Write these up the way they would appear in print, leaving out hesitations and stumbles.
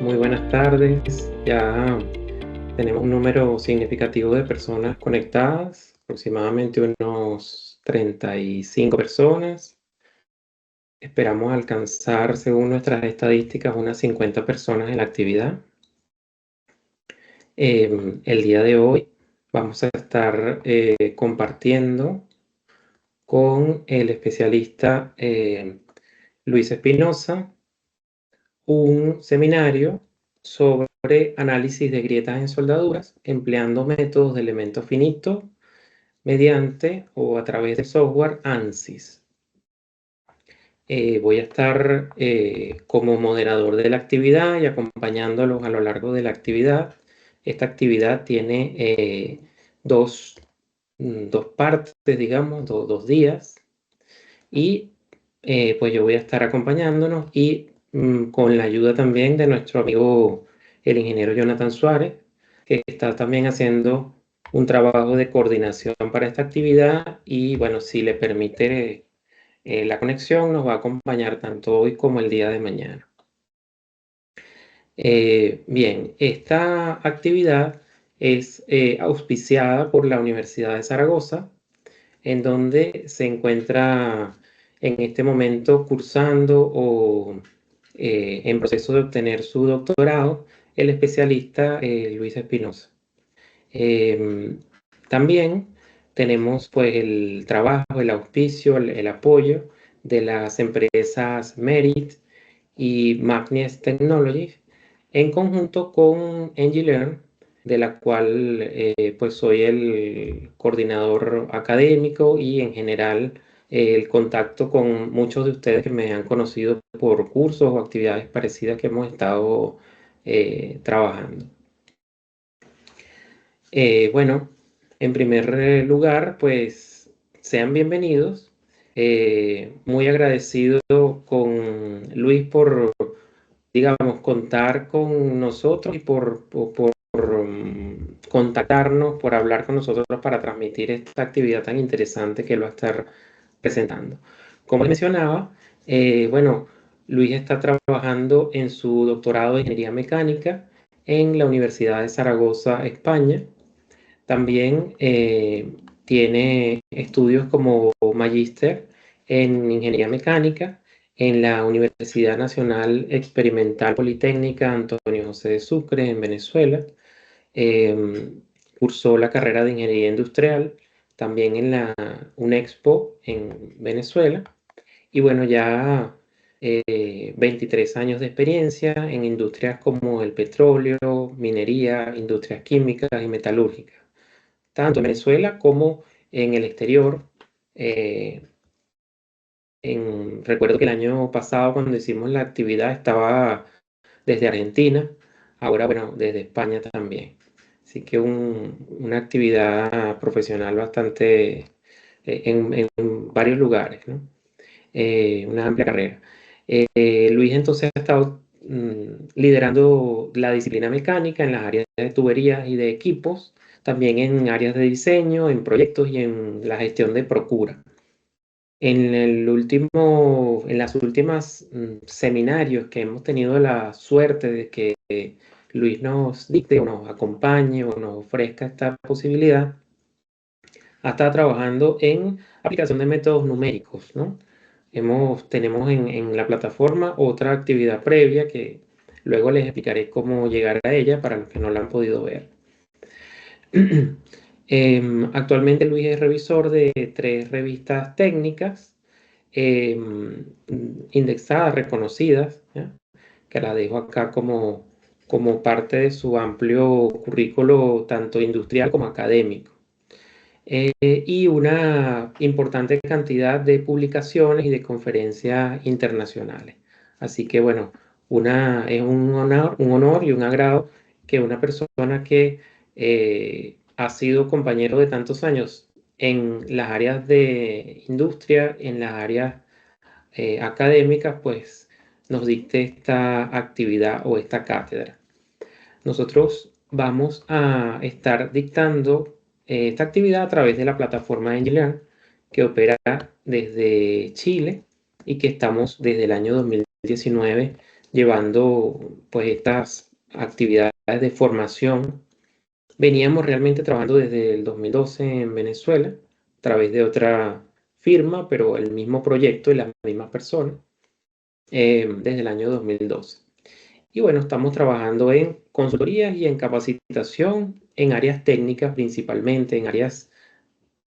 Muy buenas tardes. Ya tenemos un número significativo de personas conectadas, aproximadamente unos 35 personas. Esperamos alcanzar, según nuestras estadísticas, unas 50 personas en la actividad. El día de hoy vamos a estar compartiendo con el especialista Luis Espinosa un seminario sobre análisis de grietas en soldaduras, empleando métodos de elemento finito mediante o a través del software ANSYS. Voy a estar como moderador de la actividad y acompañándolos a lo largo de la actividad. Esta actividad tiene dos partes, digamos, dos días. Y pues yo voy a estar acompañándonos y con la ayuda también de nuestro amigo el ingeniero Jonathan Suárez, que está también haciendo un trabajo de coordinación para esta actividad y bueno, si le permite la conexión, nos va a acompañar tanto hoy como el día de mañana. Bien, esta actividad es auspiciada por la Universidad de Zaragoza, en donde se encuentra en este momento cursando o en proceso de obtener su doctorado el especialista Luis Espinosa. También tenemos pues el trabajo, el auspicio, el apoyo de las empresas Merit y Magnius Technologies en conjunto con Engilearn, de la cual pues soy el coordinador académico y en general el contacto con muchos de ustedes que me han conocido por cursos o actividades parecidas que hemos estado trabajando. Bueno, en primer lugar, pues sean bienvenidos. Muy agradecido con Luis por, digamos, contar con nosotros y por contactarnos, por hablar con nosotros para transmitir esta actividad tan interesante que él va a estar presentando. Como les mencionaba, bueno, Luis está trabajando en su doctorado de Ingeniería Mecánica en la Universidad de Zaragoza, España. También tiene estudios como magíster en Ingeniería Mecánica en la Universidad Nacional Experimental Politécnica Antonio José de Sucre en Venezuela. Cursó la carrera de Ingeniería Industrial también en la UNEXPO en Venezuela. Y bueno, ya 23 años de experiencia en industrias como el petróleo, minería, industrias químicas y metalúrgicas tanto en Venezuela como en el exterior. Eh, recuerdo que el año pasado cuando hicimos la actividad estaba desde Argentina, ahora bueno, desde España también. Así que una actividad profesional bastante en varios lugares, ¿no? Una amplia carrera. Luis entonces ha estado liderando la disciplina mecánica en las áreas de tuberías y de equipos, también en áreas de diseño, en proyectos y en la gestión de procura. En las últimas seminarios que hemos tenido la suerte de que Luis nos dicte o nos acompañe o nos ofrezca esta posibilidad, ha estado trabajando en aplicación de métodos numéricos, ¿no? Tenemos en la plataforma otra actividad previa que luego les explicaré cómo llegar a ella para los que no la han podido ver. Actualmente Luis es revisor de 3 revistas técnicas indexadas, reconocidas, ¿ya? Que la dejo acá como parte de su amplio currículo, tanto industrial como académico. Y una importante cantidad de publicaciones y de conferencias internacionales. Así que bueno, es un honor y un agrado que una persona que ha sido compañero de tantos años en las áreas de industria, en las áreas académicas, pues nos dicte esta actividad o esta cátedra. Nosotros vamos a estar dictando esta actividad a través de la plataforma Engineer, que opera desde Chile y que estamos desde el año 2019 llevando pues estas actividades de formación. Veníamos realmente trabajando desde el 2012 en Venezuela, a través de otra firma, pero el mismo proyecto y las mismas personas, desde el año 2012. Y bueno, estamos trabajando en consultorías y en capacitación en áreas técnicas, principalmente en áreas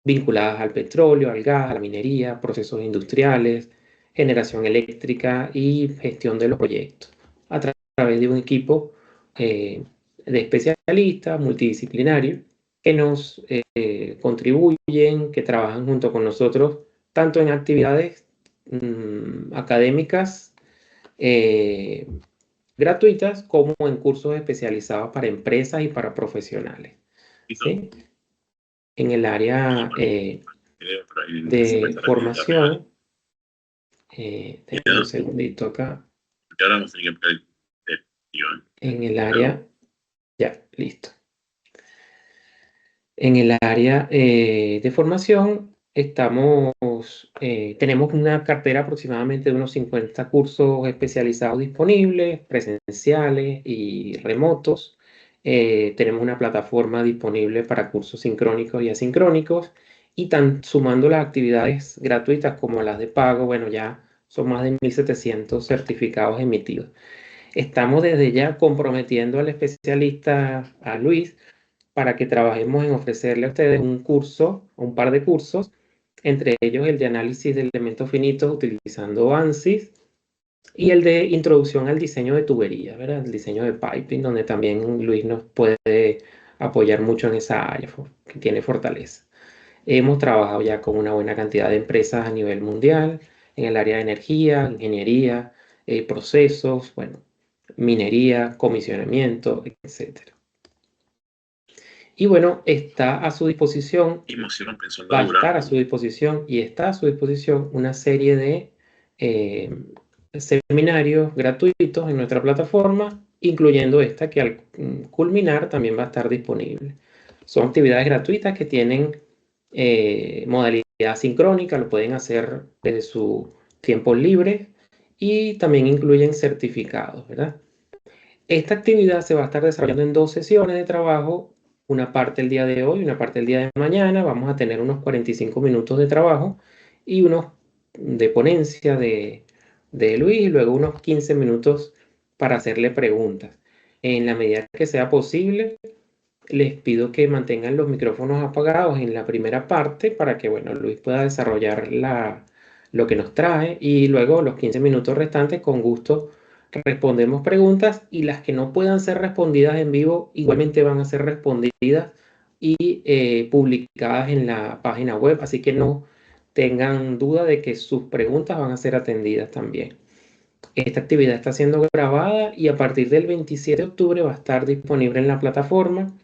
vinculadas al petróleo, al gas, a la minería, procesos industriales, generación eléctrica y gestión de los proyectos, a través de un equipo eh, de especialistas multidisciplinarios que nos contribuyen, que trabajan junto con nosotros, tanto en actividades académicas eh, gratuitas como en cursos especializados para empresas y para profesionales, ¿sí? En el área de formación, déjame un segundito acá. En el área, ya, listo. En el área de formación tenemos una cartera aproximadamente de unos 50 cursos especializados disponibles, presenciales y remotos. Tenemos una plataforma disponible para cursos sincrónicos y asincrónicos, y sumando las actividades gratuitas como las de pago, bueno, ya son más de 1.700 certificados emitidos. Estamos desde ya comprometiendo al especialista, a Luis, para que trabajemos en ofrecerle a ustedes un curso, un par de cursos, entre ellos el de análisis de elementos finitos utilizando ANSYS y el de introducción al diseño de tuberías, ¿verdad? El diseño de piping, donde también Luis nos puede apoyar mucho en esa área, que tiene fortaleza. Hemos trabajado ya con una buena cantidad de empresas a nivel mundial, en el área de energía, ingeniería, procesos, bueno, minería, comisionamiento, etcétera. Y bueno, está a su disposición, va a estar a su disposición y está a su disposición una serie de seminarios gratuitos en nuestra plataforma, incluyendo esta que al culminar también va a estar disponible. Son actividades gratuitas que tienen modalidad sincrónica, lo pueden hacer desde su tiempo libre, y también incluyen certificados, ¿verdad? Esta actividad se va a estar desarrollando en 2 sesiones de trabajo, una parte el día de hoy, una parte el día de mañana. Vamos a tener unos 45 minutos de trabajo y unos de ponencia de Luis, y luego unos 15 minutos para hacerle preguntas. En la medida que sea posible, les pido que mantengan los micrófonos apagados en la primera parte para que, bueno, Luis pueda desarrollar lo que nos trae, y luego los 15 minutos restantes con gusto respondemos preguntas, y las que no puedan ser respondidas en vivo igualmente van a ser respondidas y publicadas en la página web, así que no tengan duda de que sus preguntas van a ser atendidas también. Esta actividad está siendo grabada y a partir del 27 de octubre va a estar disponible en la plataforma.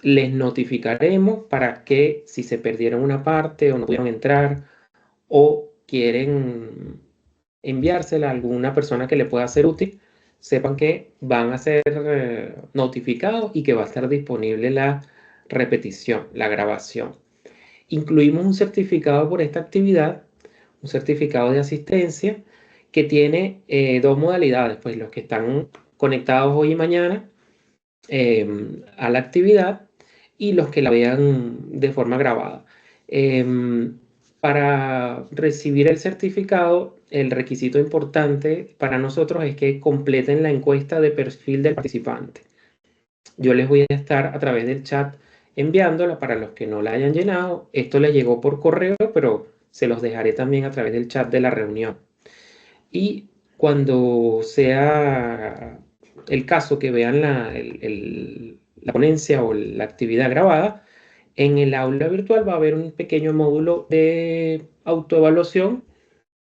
Les notificaremos para que, si se perdieron una parte o no pudieron entrar o quieren enviársela a alguna persona que le pueda ser útil, sepan que van a ser notificados y que va a estar disponible la repetición, la grabación. Incluimos un certificado por esta actividad, un certificado de asistencia que tiene 2 modalidades, pues los que están conectados hoy y mañana a la actividad, y los que la vean de forma grabada. Para recibir el certificado, el requisito importante para nosotros es que completen la encuesta de perfil del participante. Yo les voy a estar a través del chat enviándola para los que no la hayan llenado. Esto les llegó por correo, pero se los dejaré también a través del chat de la reunión. Y cuando sea el caso que vean la ponencia o la actividad grabada, en el aula virtual va a haber un pequeño módulo de autoevaluación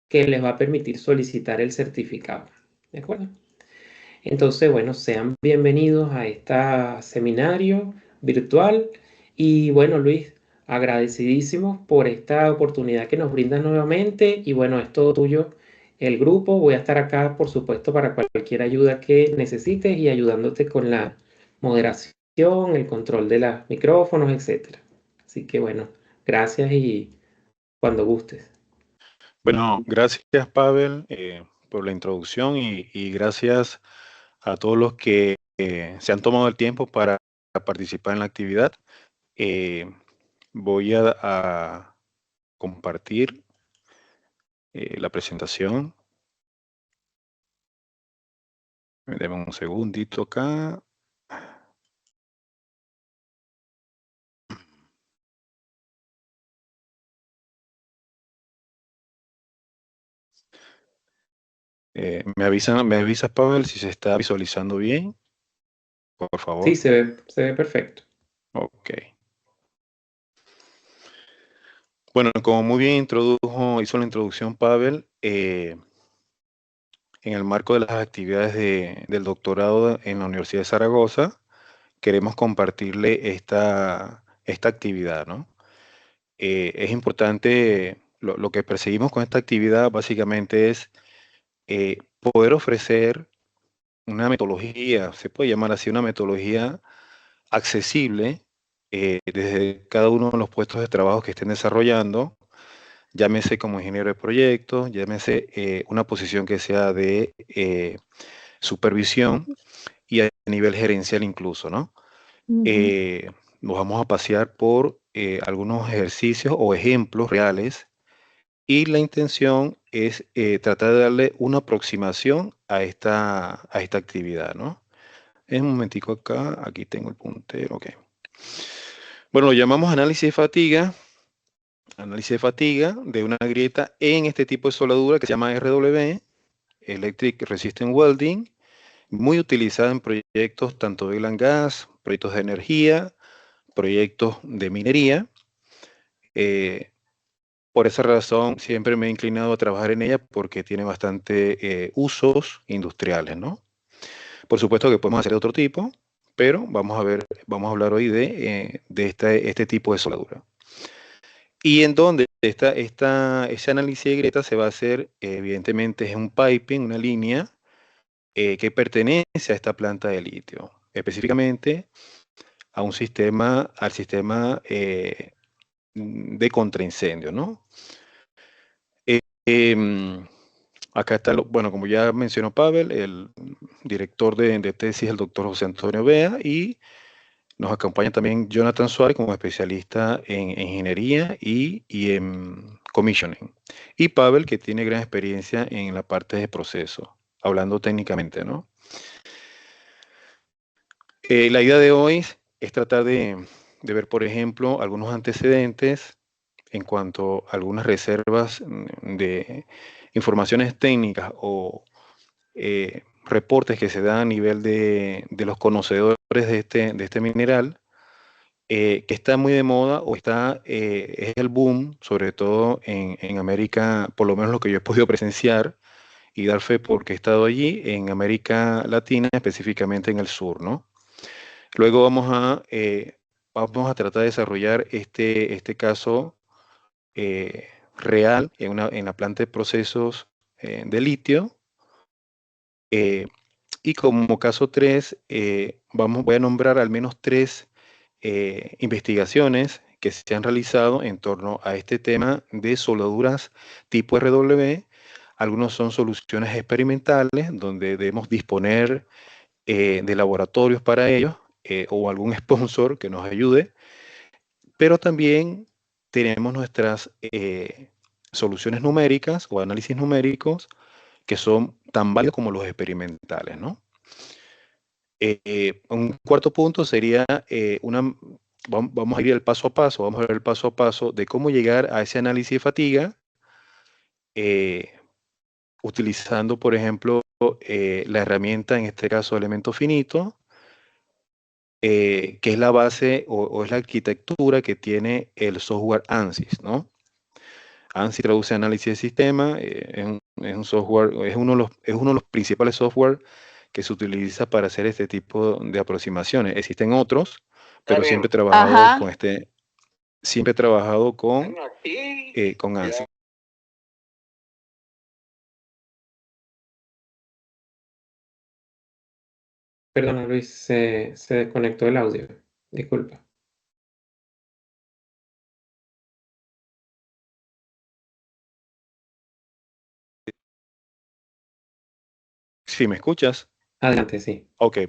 que les va a permitir solicitar el certificado. ¿De acuerdo? Entonces, bueno, sean bienvenidos a este seminario virtual. Y bueno, Luis, agradecidísimos por esta oportunidad que nos brindas nuevamente. Y bueno, es todo tuyo el grupo. Voy a estar acá, por supuesto, para cualquier ayuda que necesites y ayudándote con la moderación, el control de los micrófonos, etcétera. Así que bueno, gracias y cuando gustes. Bueno, gracias, Pavel. por la introducción y gracias a todos los que se han tomado el tiempo para participar en la actividad. Eh, Voy a compartir la presentación. Deme un segundito acá. Me avisas, Pavel, si se está visualizando bien, por Sí, favor. se ve perfecto. Ok. Bueno, como muy bien hizo la introducción Pavel, en el marco de las actividades del doctorado en la Universidad de Zaragoza, queremos compartirle esta actividad, ¿no? Es importante, lo que perseguimos con esta actividad básicamente es poder ofrecer una metodología, se puede llamar así, una metodología accesible desde cada uno de los puestos de trabajo que estén desarrollando, llámese como ingeniero de proyectos, llámese una posición que sea de supervisión y a nivel gerencial incluso, ¿no? Ujú. Eh, Nos vamos a pasear por algunos ejercicios o ejemplos reales y la intención es tratar de darle una aproximación a esta actividad, ¿no? En un momentico acá, aquí tengo el puntero, ok. Bueno, lo llamamos análisis de fatiga de una grieta en este tipo de soldadura que se llama RW, Electric Resistant Welding, muy utilizada en proyectos tanto de oil and gas, proyectos de energía, proyectos de minería. Eh, por esa razón siempre me he inclinado a trabajar en ella porque tiene bastante usos industriales, ¿no? Por supuesto que podemos hacer de otro tipo, pero vamos a hablar hoy de este tipo de soldadura. Y en donde ese análisis de grieta se va a hacer, evidentemente, es un piping, una línea que pertenece a esta planta de litio, específicamente al sistema de contraincendio, ¿no? Em, Acá está, bueno, como ya mencionó Pavel, el director de tesis, el doctor José Antonio Bea, y nos acompaña también Jonathan Suárez como especialista en ingeniería y en commissioning. Y Pavel, que tiene gran experiencia en la parte de proceso, hablando técnicamente, ¿no? La idea de hoy es tratar de ver, por ejemplo, algunos antecedentes en cuanto a algunas reservas de informaciones técnicas o reportes que se dan a nivel de los conocedores de este mineral, que está muy de moda o es el boom, sobre todo en América, por lo menos lo que yo he podido presenciar y dar fe porque he estado allí, en América Latina, específicamente en el sur, ¿no? Luego vamos a tratar de desarrollar este caso real en la planta de procesos de litio. Y como caso 3, voy a nombrar al menos 3 investigaciones que se han realizado en torno a este tema de soldaduras tipo RW. Algunos son soluciones experimentales donde debemos disponer de laboratorios para ellos o algún sponsor que nos ayude, pero también tenemos nuestras soluciones numéricas o análisis numéricos que son tan válidos como los experimentales, ¿no? Un cuarto punto sería vamos a ir el paso a paso, vamos a ver el paso a paso de cómo llegar a ese análisis de fatiga, eh, utilizando, por ejemplo, la herramienta, en este caso, elemento finito, que es la base o es la arquitectura que tiene el software ANSYS, ¿no? ANSYS traduce análisis de sistema, es un software, es uno de los principales software que se utiliza para hacer este tipo de aproximaciones. Existen otros, pero siempre he trabajado Ajá. con siempre he trabajado con ANSYS. Perdona, Luis, se desconectó el audio. Disculpa. Sí, ¿me escuchas? Adelante, sí. Ok.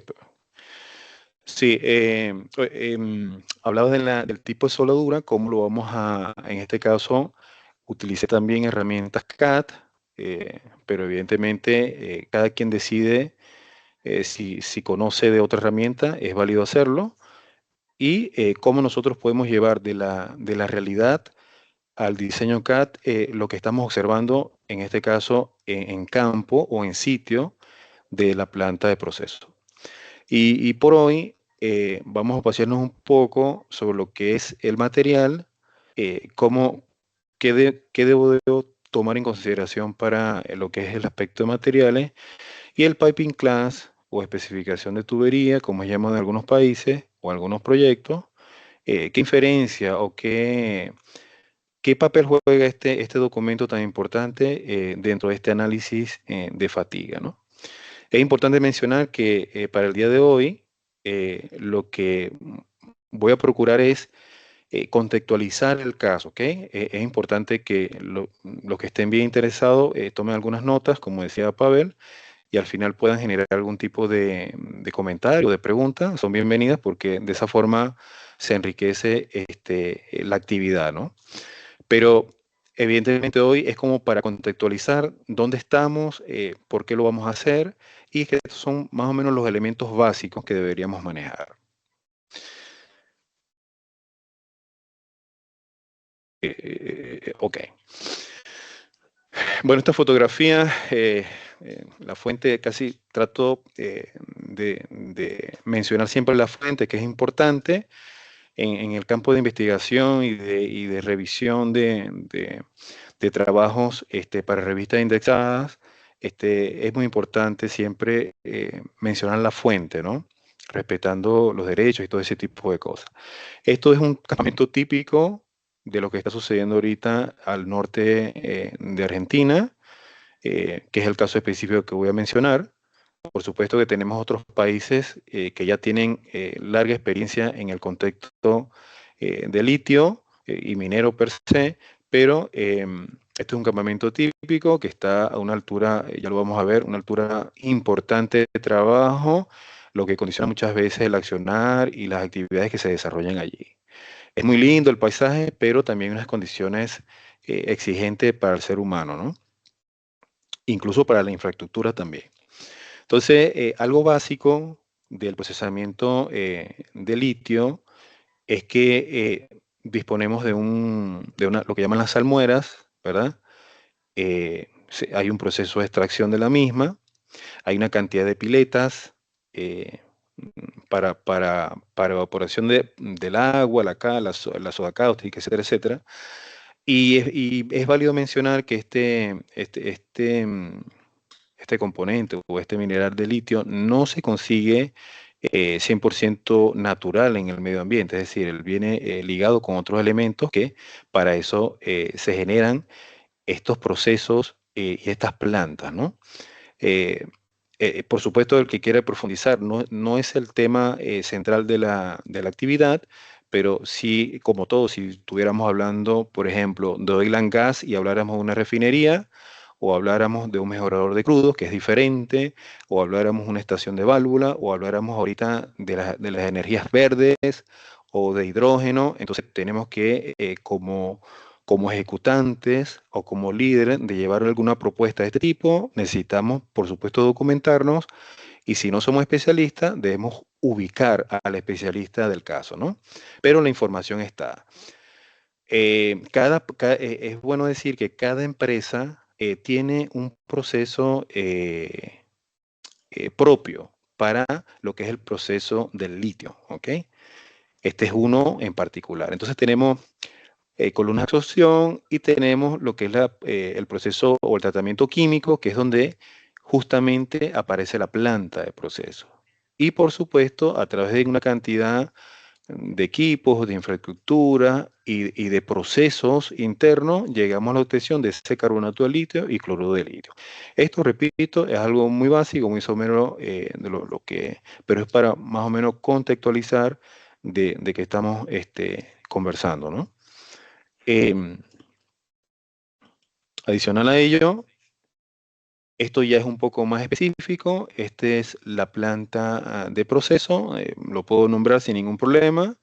Sí, hablabas del tipo de soldadura, cómo lo vamos a, en este caso, utilicé también herramientas CAD, pero evidentemente cada quien decide si conoce de otra herramienta, es válido hacerlo, y cómo nosotros podemos llevar de la realidad al diseño CAD lo que estamos observando, en este caso, en campo o en sitio de la planta de proceso. Y por hoy vamos a pasearnos un poco sobre lo que es el material, cómo, qué debo de tomar en consideración para lo que es el aspecto de materiales y el piping class o especificación de tubería, como se llama en algunos países o algunos proyectos, qué inferencia o qué papel juega este documento tan importante dentro de este análisis de fatiga, ¿no? Es importante mencionar que para el día de hoy lo que voy a procurar es contextualizar el caso, ¿ok? Es importante que los que estén bien interesados tomen algunas notas, como decía Pavel, y al final puedan generar algún tipo de comentario, de pregunta. Son bienvenidas porque de esa forma se enriquece la actividad, ¿no? Pero evidentemente hoy es como para contextualizar dónde estamos, por qué lo vamos a hacer y que estos son más o menos los elementos básicos que deberíamos manejar. Ok. Bueno, esta fotografía, la fuente, casi trato de mencionar siempre la fuente, que es importante en el campo de investigación y de revisión de trabajos para revistas indexadas. Es muy importante siempre mencionar la fuente, ¿no? Respetando los derechos y todo ese tipo de cosas. Esto es un campamento típico de lo que está sucediendo ahorita al norte de Argentina, que es el caso específico que voy a mencionar. Por supuesto que tenemos otros países que ya tienen larga experiencia en el contexto de litio y minero per se, pero este es un campamento típico que está a una altura, ya lo vamos a ver, una altura importante de trabajo, lo que condiciona muchas veces el accionar y las actividades que se desarrollan allí. Es muy lindo el paisaje, pero también unas condiciones exigentes para el ser humano, ¿no? Incluso para la infraestructura también. Entonces, algo básico del procesamiento de litio es que disponemos lo que llaman las salmueras, ¿verdad? Hay un proceso de extracción de la misma, hay una cantidad de piletas eh, para evaporación del agua, la soda cáustica, etcétera, etcétera. Y es válido mencionar que este componente o este mineral de litio no se consigue 100% natural en el medio ambiente, es decir, él viene ligado con otros elementos que para eso se generan estos procesos y estas plantas, ¿no? Eh, por supuesto, el que quiera profundizar no es el tema central de la actividad, pero sí, como todo, si estuviéramos hablando, por ejemplo, de oil and gas y habláramos de una refinería, o habláramos de un mejorador de crudos, que es diferente, o habláramos de una estación de válvula, o habláramos ahorita de las energías verdes o de hidrógeno, entonces tenemos que, como ejecutantes o como líderes de llevar alguna propuesta de este tipo, necesitamos, por supuesto, documentarnos y si no somos especialistas, debemos ubicar al especialista del caso, ¿no? Pero la información está. Es bueno decir que cada empresa tiene un proceso propio para lo que es el proceso del litio, ¿ok? Este es uno en particular. Entonces tenemos columna de absorción y tenemos lo que es el proceso o el tratamiento químico, que es donde justamente aparece la planta de proceso. Y por supuesto, a través de una cantidad de equipos, de infraestructura y de procesos internos, llegamos a la obtención de ese carbonato de litio y cloruro de litio. Esto, repito, es algo muy básico, muy somero de lo que, pero es para más o menos contextualizar de qué estamos conversando, ¿no? Em, Adicional a ello, Esto ya es un poco más específico. Esta es la planta de proceso, lo puedo nombrar sin ningún problema.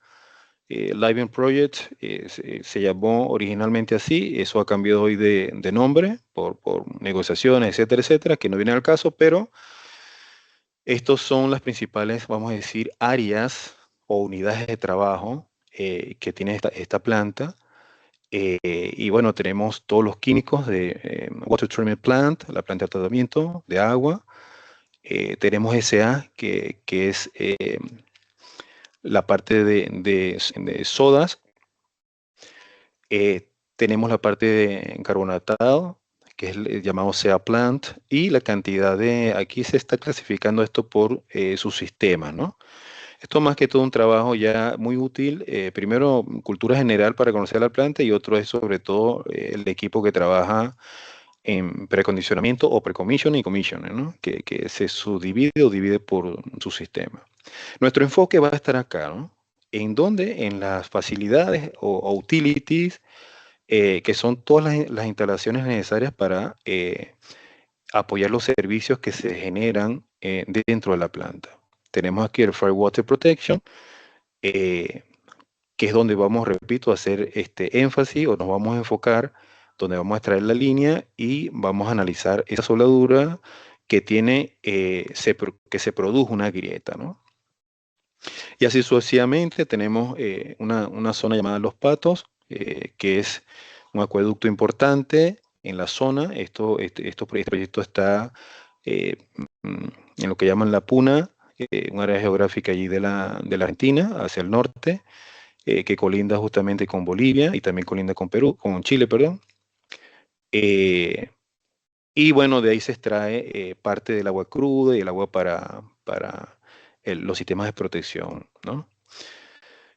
Living Project se llamó originalmente así, eso ha cambiado hoy de nombre por negociaciones, etcétera, etcétera, que no viene al caso, pero estos son las principales, vamos a decir, áreas o unidades de trabajo que tiene esta planta. Y bueno, tenemos todos los químicos de Water Treatment Plant, la planta de tratamiento de agua. Tenemos SA, que es la parte de sodas. Tenemos la parte de carbonatado, que es el llamado SEA Plant, y la cantidad de, aquí se está clasificando esto por sus sistemas, ¿no? Esto más que todo un trabajo ya muy útil, primero cultura general para conocer la planta y otro es sobre todo el equipo que trabaja en precondicionamiento o precommission y commissioning, ¿no? Que se subdivide o divide por su sistema. Nuestro enfoque va a estar acá, ¿no? ¿En dónde? En las facilidades o utilities, que son todas las instalaciones necesarias para apoyar los servicios que se generan dentro de la planta. Tenemos aquí el Fire Water Protection, eh, que es donde vamos, repito, a hacer este énfasis o nos vamos a enfocar, donde vamos a extraer la línea y vamos a analizar esa soldadura que tiene, que se produjo una grieta, ¿no? Y así sucesivamente tenemos una zona llamada Los Patos, que es un acueducto importante en la zona. Este proyecto está eh, en lo que llaman la Puna, un área geográfica allí de la Argentina, hacia el norte, que colinda justamente con Bolivia y también colinda con Perú, con Chile, perdón. Eh, y bueno, de ahí se extrae parte del agua cruda y el agua para los sistemas de protección, ¿no?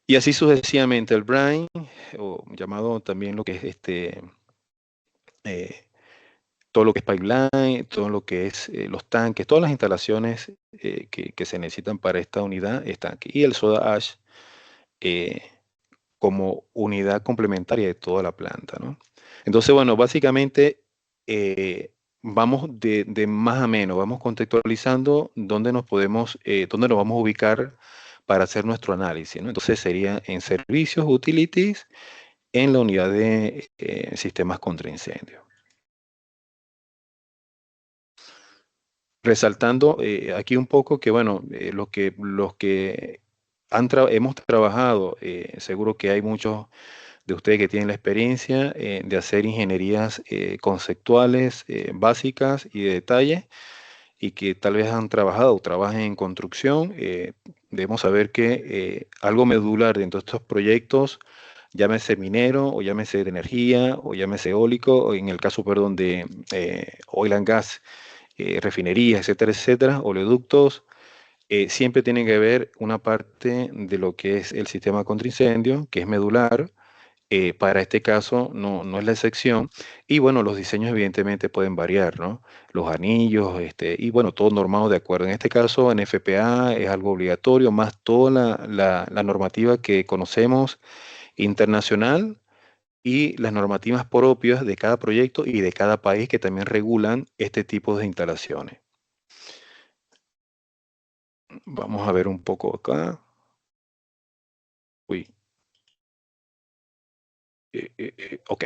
Y así sucesivamente el brine, o llamado también lo que es eh, todo lo que es pipeline, todo lo que es los tanques, todas las instalaciones que se necesitan para esta unidad están aquí. Y el soda ash eh, como unidad complementaria de toda la planta, ¿no? Entonces, bueno, básicamente vamos de más a menos, vamos contextualizando dónde nos vamos a ubicar para hacer nuestro análisis, ¿no? Entonces sería en servicios, utilities, en la unidad de sistemas contra incendio. Resaltando aquí un poco que, bueno, los que hemos trabajado, seguro que hay muchos de ustedes que tienen la experiencia de hacer ingenierías conceptuales básicas y de detalle y que tal vez han trabajado o trabajen en construcción, debemos saber que algo medular dentro de estos proyectos, llámese minero o llámese de energía o llámese eólico, o en el caso, perdón, de oil and gas, refinerías, etcétera, etcétera, oleoductos, siempre tiene que haber una parte de lo que es el sistema contra incendio, que es medular. Para este caso no es la excepción. Y bueno, los diseños evidentemente pueden variar, ¿no? Los anillos, y bueno, todo normado de acuerdo. En este caso, en FPA es algo obligatorio, más toda la normativa que conocemos internacional y las normativas propias de cada proyecto y de cada país que también regulan este tipo de instalaciones. Vamos a ver un poco acá. Uy. Ok.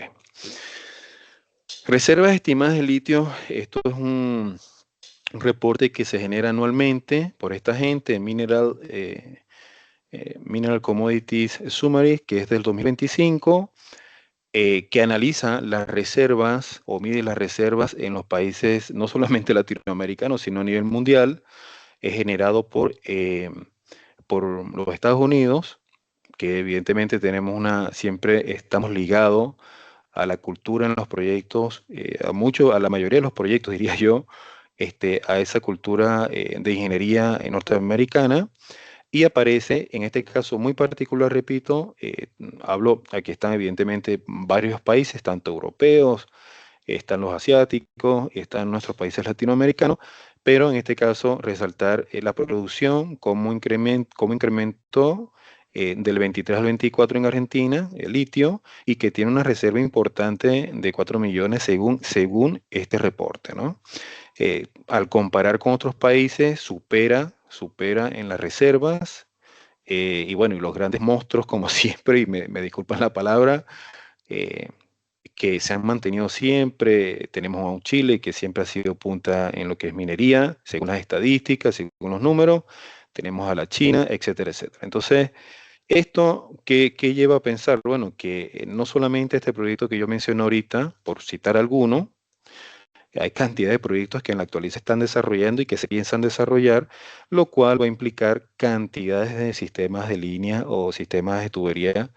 Reservas estimadas de litio. Esto es un reporte que se genera anualmente por esta gente, Mineral Commodities Summary, que es del 2025, que analiza las reservas o mide las reservas en los países, no solamente latinoamericanos, sino a nivel mundial, generado por los Estados Unidos, que evidentemente siempre estamos ligados a la cultura en los proyectos, a la mayoría de los proyectos, diría yo, a esa cultura de ingeniería norteamericana, y aparece, en este caso muy particular, repito, aquí están evidentemente varios países, tanto europeos, están los asiáticos, están nuestros países latinoamericanos, pero en este caso resaltar la producción, cómo incrementó del 23 al 24 en Argentina, el litio, y que tiene una reserva importante de 4 millones según este reporte, ¿no? Al comparar con otros países, supera en las reservas, y bueno, y los grandes monstruos, como siempre, y me disculpan la palabra, eh, que se han mantenido siempre. Tenemos a un Chile que siempre ha sido punta en lo que es minería, según las estadísticas, según los números. Tenemos a la China, etcétera, etcétera. Entonces, ¿esto qué lleva a pensar? Bueno, que no solamente este proyecto que yo mencioné ahorita, por citar alguno, hay cantidad de proyectos que en la actualidad se están desarrollando y que se piensan desarrollar, lo cual va a implicar cantidades de sistemas de línea o sistemas de tubería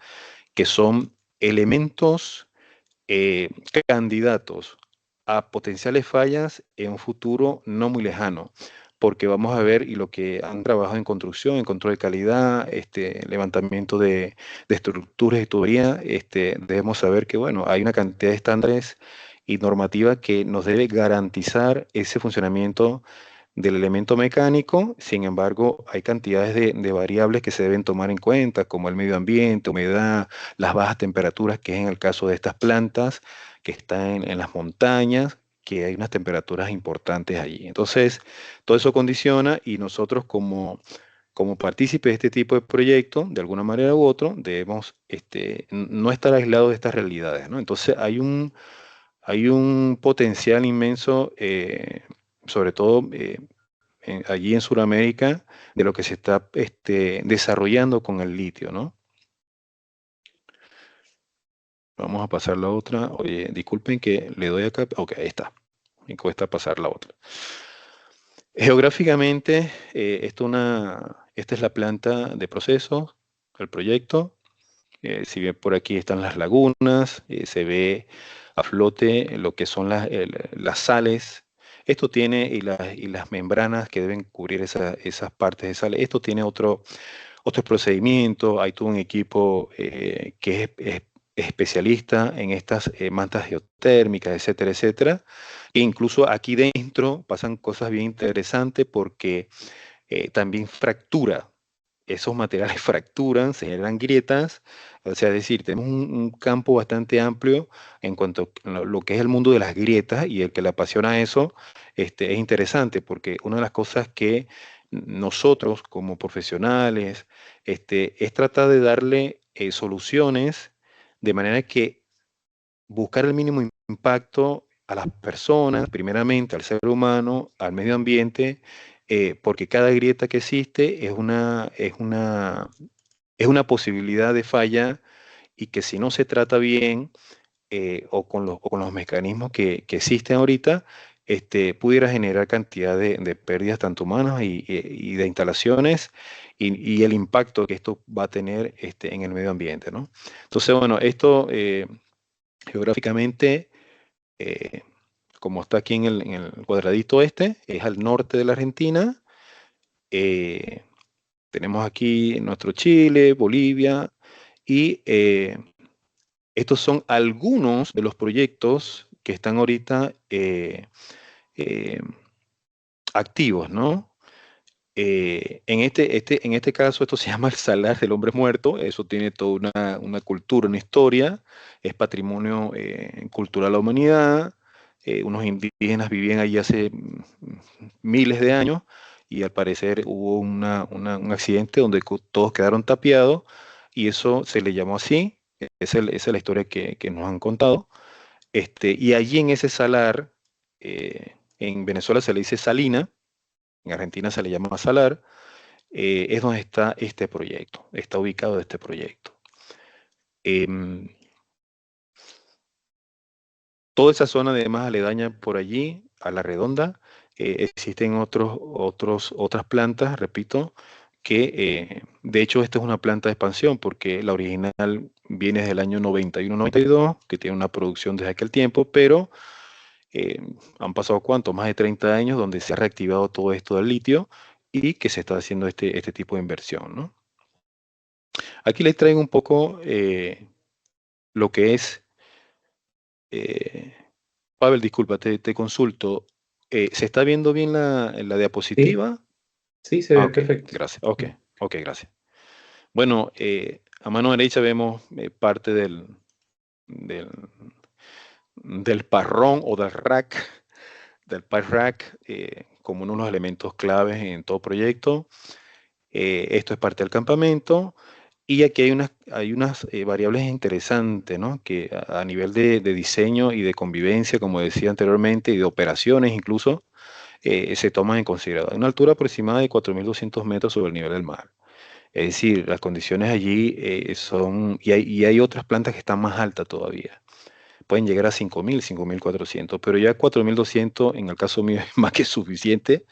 que son elementos eh, candidatos a potenciales fallas en un futuro no muy lejano, porque vamos a ver, y lo que han trabajado en construcción, en control de calidad, levantamiento de estructuras y tubería, debemos saber que, bueno, hay una cantidad de estándares y normativa que nos debe garantizar ese funcionamiento del elemento mecánico. Sin embargo, hay cantidades de variables que se deben tomar en cuenta, como el medio ambiente, humedad, las bajas temperaturas, que es en el caso de estas plantas que están en las montañas, que hay unas temperaturas importantes allí. Entonces, todo eso condiciona, y nosotros como partícipes de este tipo de proyecto, de alguna manera u otra, debemos no estar aislados de estas realidades, ¿no? Entonces, hay un potencial inmenso, sobre todo allí en Sudamérica, de lo que se está desarrollando con el litio, ¿no? Vamos a pasar la otra. Oye, disculpen que le doy acá. Ok, ahí está. Me cuesta pasar la otra. Geográficamente, esta es la planta de proceso, el proyecto. Si bien por aquí están las lagunas, se ve a flote lo que son las sales. Esto tiene, y las membranas que deben cubrir esas partes de sales. Esto tiene otros procedimientos. Hay todo un equipo que es especialista en estas mantas geotérmicas, etcétera, etcétera. E incluso aquí dentro pasan cosas bien interesantes, porque también fractura. Esos materiales fracturan, se generan grietas. O sea, es decir, tenemos un campo bastante amplio en cuanto a lo que es el mundo de las grietas, y el que le apasiona eso, es interesante, porque una de las cosas que nosotros como profesionales, es tratar de darle soluciones de manera que buscar el mínimo impacto a las personas, primeramente al ser humano, al medio ambiente, porque cada grieta que existe es una posibilidad de falla, y que si no se trata bien, o con los mecanismos que existen ahorita, pudiera generar cantidad de pérdidas tanto humanas y de instalaciones, y el impacto que esto va a tener en el medio ambiente, ¿no? Entonces, bueno, esto geográficamente, eh, como está aquí en el cuadradito es al norte de la Argentina. eh, Tenemos aquí nuestro Chile, Bolivia, y estos son algunos de los proyectos que están ahorita eh, activos, ¿no? En este caso, esto se llama el Salar del Hombre Muerto. Eso tiene toda una cultura, una historia. Es patrimonio cultural de la humanidad. Unos indígenas vivían allí hace miles de años, y al parecer hubo un accidente donde todos quedaron tapiados, y eso se le llamó así. Esa es la historia que nos han contado. Y allí en ese salar, en Venezuela se le dice salina, en Argentina se le llama salar, es donde está este proyecto, está ubicado este proyecto. Em, Toda esa zona de más aledaña por allí, a la redonda, existen otras plantas, repito, que de hecho esta es una planta de expansión, porque la original viene desde el año 91-92, que tiene una producción desde aquel tiempo, pero han pasado ¿cuánto? Más de 30 años donde se ha reactivado todo esto del litio, y que se está haciendo este tipo de inversión, ¿no? Aquí les traigo un poco lo que es, eh, Pavel, disculpa, te consulto. ¿Se está viendo bien la Sí, diapositiva? sí, se Ah, ve ok, perfecto. gracias. Ok, ok, gracias. Bueno, a mano derecha vemos parte del, del parrón o del pipe rack, como uno de los elementos claves en todo proyecto. Esto es parte del campamento. Y aquí hay unas variables interesantes, ¿no? Que a nivel de diseño y de convivencia, como decía anteriormente, y de operaciones incluso, se toman en consideración. Hay una altura aproximada de 4.200 metros sobre el nivel del mar. Es decir, las condiciones allí son, y hay otras plantas que están más altas todavía. Pueden llegar a 5.000, 5.400, pero ya 4.200 en el caso mío es más que suficiente.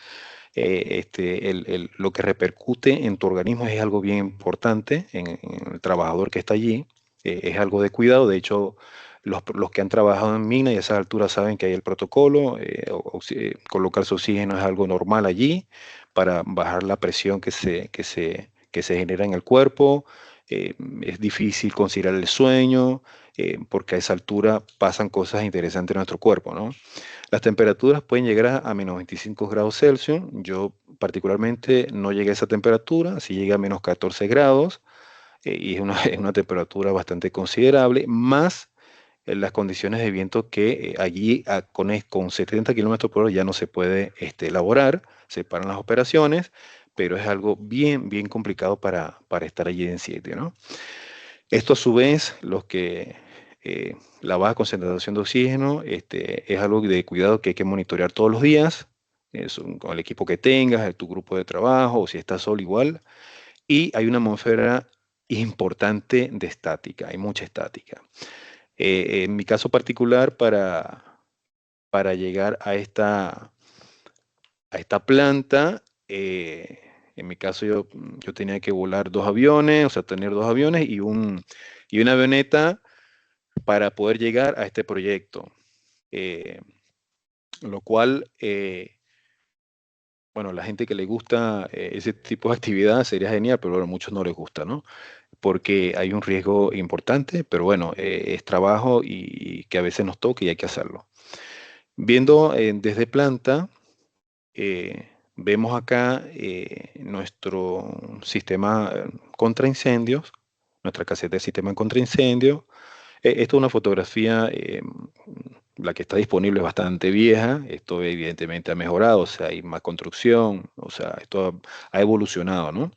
Lo que repercute en tu organismo es algo bien importante en el trabajador que está allí. Es algo de cuidado. De hecho, los que han trabajado en mina y a esa altura saben que hay el protocolo. Colocarse oxígeno es algo normal allí para bajar la presión que se genera en el cuerpo. Es difícil conciliar el sueño porque a esa altura pasan cosas interesantes en nuestro cuerpo, ¿no? Las temperaturas pueden llegar a menos 25 grados Celsius. Yo particularmente no llegué a esa temperatura, sí llegué a menos 14 grados y es es una temperatura bastante considerable, más las condiciones de viento que allí con 70 kilómetros por hora ya no se puede elaborar, se paran las operaciones, pero es algo bien, bien complicado para estar allí en sitio, ¿no? Esto a su vez, la baja concentración de oxígeno, es algo de cuidado que hay que monitorear todos los días, con el equipo que tengas, tu grupo de trabajo, o si estás solo igual. Y hay una atmósfera importante de estática, hay mucha estática. En mi caso particular, para llegar a esta planta, en mi caso yo tenía que volar dos aviones, o sea, tener dos aviones y una avioneta para poder llegar a este proyecto. Eh, lo cual, bueno, la gente que le gusta ese tipo de actividad sería genial, pero bueno, a muchos no les gusta, ¿no? Porque hay un riesgo importante, pero bueno, es trabajo y que a veces nos toca y hay que hacerlo. Viendo desde planta, vemos acá nuestro sistema contra incendios, nuestra caseta de sistema contra incendios. Esto es una fotografía, la que está disponible es bastante vieja, esto evidentemente ha mejorado, o sea, hay más construcción, o sea, esto ha evolucionado, ¿no?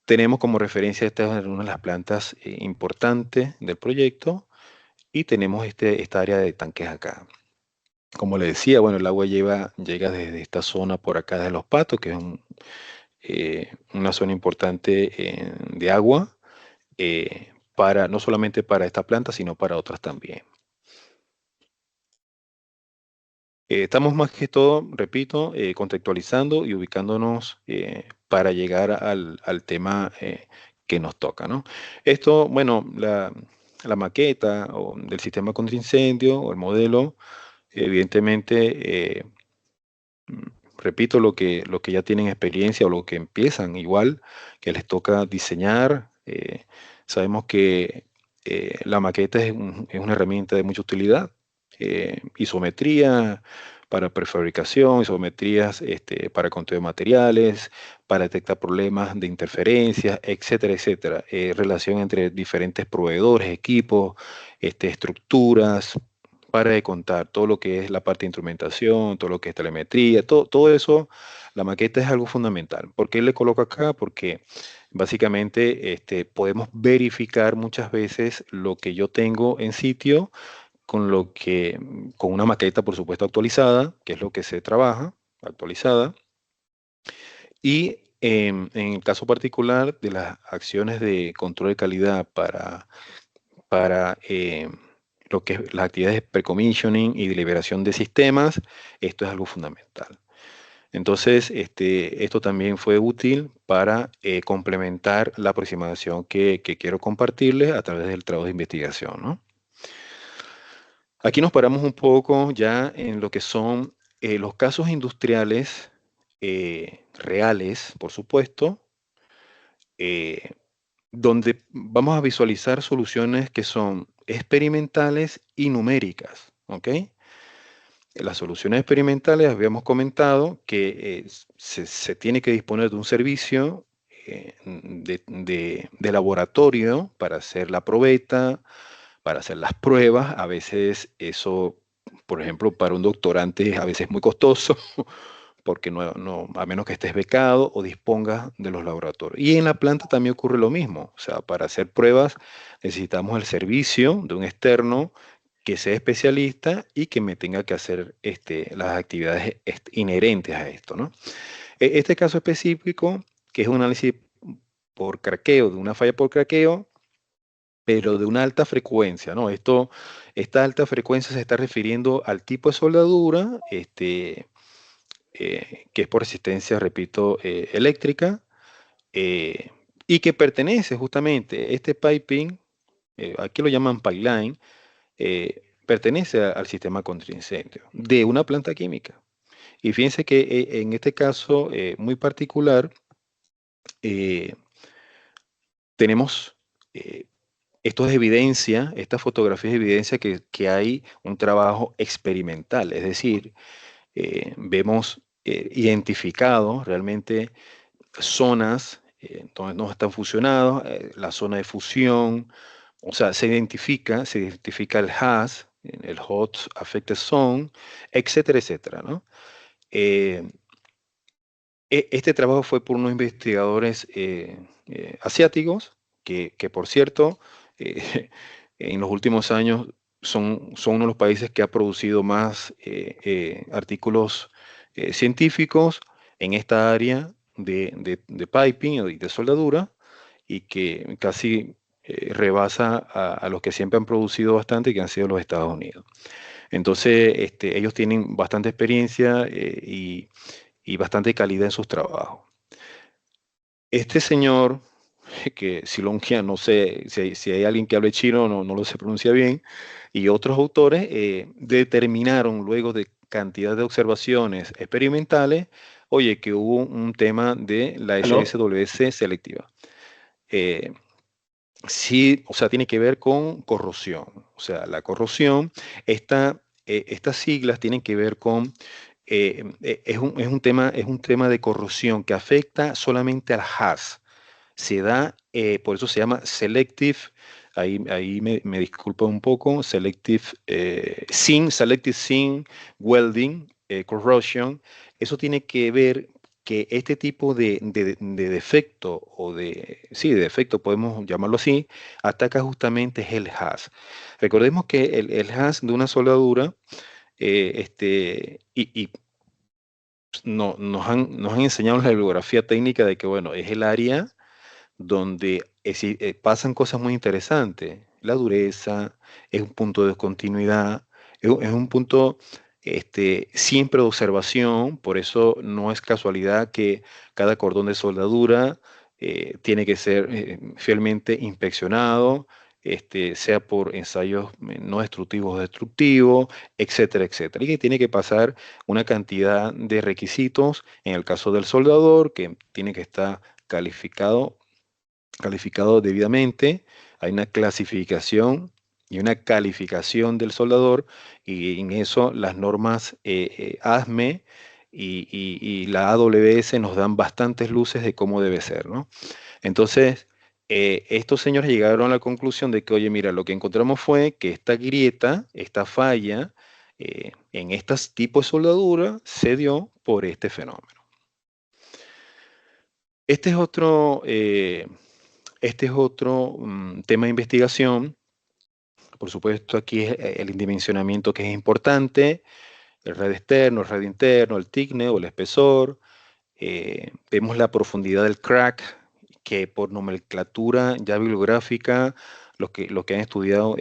Tenemos como referencia, esta es una de las plantas importantes del proyecto y tenemos esta área de tanques acá. Como le decía, bueno, el agua llega desde esta zona por acá de Los Patos, que es una zona importante de agua, no solamente para esta planta, sino para otras también. Estamos más que todo, repito, contextualizando y ubicándonos para llegar al tema que nos toca, ¿no? Esto, bueno, la maqueta del sistema contra incendio o el modelo, evidentemente, mm, repito, lo que ya tienen experiencia o lo que empiezan igual, que les toca diseñar. Sabemos que la maqueta es una herramienta de mucha utilidad. Isometría para prefabricación, isometrías para conteo de materiales, para detectar problemas de interferencias, etcétera, etcétera. Relación entre diferentes proveedores, equipos, estructuras, para de contar todo lo que es la parte de instrumentación, todo lo que es telemetría, todo eso, la maqueta es algo fundamental. ¿Por qué le coloco acá? Porque básicamente podemos verificar muchas veces lo que yo tengo en sitio con una maqueta, por supuesto, actualizada, que es lo que se trabaja, actualizada. Y en el caso particular de las acciones de control de calidad para lo que es las actividades de pre-commissioning y de liberación de sistemas, esto es algo fundamental. Entonces, esto también fue útil para complementar la aproximación que quiero compartirles a través del trabajo de investigación, ¿no? Aquí nos paramos un poco ya en lo que son los casos industriales reales, por supuesto, eh, donde vamos a visualizar soluciones que son experimentales y numéricas, ¿ok? Las soluciones experimentales habíamos comentado que se tiene que disponer de un servicio de laboratorio para hacer la probeta, para hacer las pruebas. A veces eso, por ejemplo, para un doctorante a veces es muy costoso, porque a menos que estés becado o dispongas de los laboratorios. Y en la planta también ocurre lo mismo. O sea, para hacer pruebas necesitamos el servicio de un externo que sea especialista y que me tenga que hacer las actividades inherentes a esto, ¿no? Este caso específico, que es un análisis por craqueo, de una falla por craqueo, pero de una alta frecuencia, ¿no? Esta alta frecuencia se está refiriendo al tipo de soldadura, que es por resistencia, repito, eléctrica, eh, y que pertenece justamente, este piping, aquí lo llaman pipeline, pertenece al sistema contra incendio de una planta química. Y fíjense que en este caso muy particular, eh, tenemos, esto es evidencia, esta fotografía es evidencia que hay un trabajo experimental, es decir, vemos identificado realmente zonas donde no están fusionados, la zona de fusión, o sea, se identifica el HAZ, el Hot Affected Zone, etcétera, etcétera, ¿no? Eh, este trabajo fue por unos investigadores asiáticos que, por cierto, eh, en los últimos años son uno de los países que ha producido más artículos científicos en esta área de piping y de soldadura, y que casi rebasa a los que siempre han producido bastante, que han sido los Estados Unidos. Entonces, ellos tienen bastante experiencia y bastante calidad en sus trabajos. Este señor, que Silongia, no sé si hay alguien que hable chino, no lo se pronuncia bien, y otros autores determinaron luego de cantidad de observaciones experimentales, oye, que hubo un tema de la ¿Aló? SSWC selectiva. Eh, sí, o sea, tiene que ver con corrosión. O sea, la corrosión, estas siglas tienen que ver con, es un tema de corrosión que afecta solamente al HAZ. Se da, por eso se llama selective, ahí me disculpo un poco, selective zinc welding, corrosion. Eso tiene que ver que este tipo de defecto, sí, de defecto podemos llamarlo así, ataca justamente el HAZ. Recordemos que el HAZ de una soldadura, y no, nos han enseñado la bibliografía técnica de que, bueno, es el área donde pasan cosas muy interesantes. La dureza es un punto de continuidad, es un punto siempre de observación, por eso no es casualidad que cada cordón de soldadura tiene que ser fielmente inspeccionado, sea por ensayos no destructivos o destructivos, etcétera, etcétera. Y que tiene que pasar una cantidad de requisitos, en el caso del soldador, que tiene que estar calificado debidamente, hay una clasificación y una calificación del soldador, y en eso las normas ASME y la AWS nos dan bastantes luces de cómo debe ser, ¿no? Entonces, estos señores llegaron a la conclusión de que, oye, mira, lo que encontramos fue que esta grieta, esta falla en estos tipos de soldadura se dio por este fenómeno. Este es otro, tema de investigación. Por supuesto, aquí es el dimensionamiento, que es importante, el radio externo, el radio interno, el thickness o el espesor. Vemos la profundidad del crack, que por nomenclatura ya bibliográfica, los que han estudiado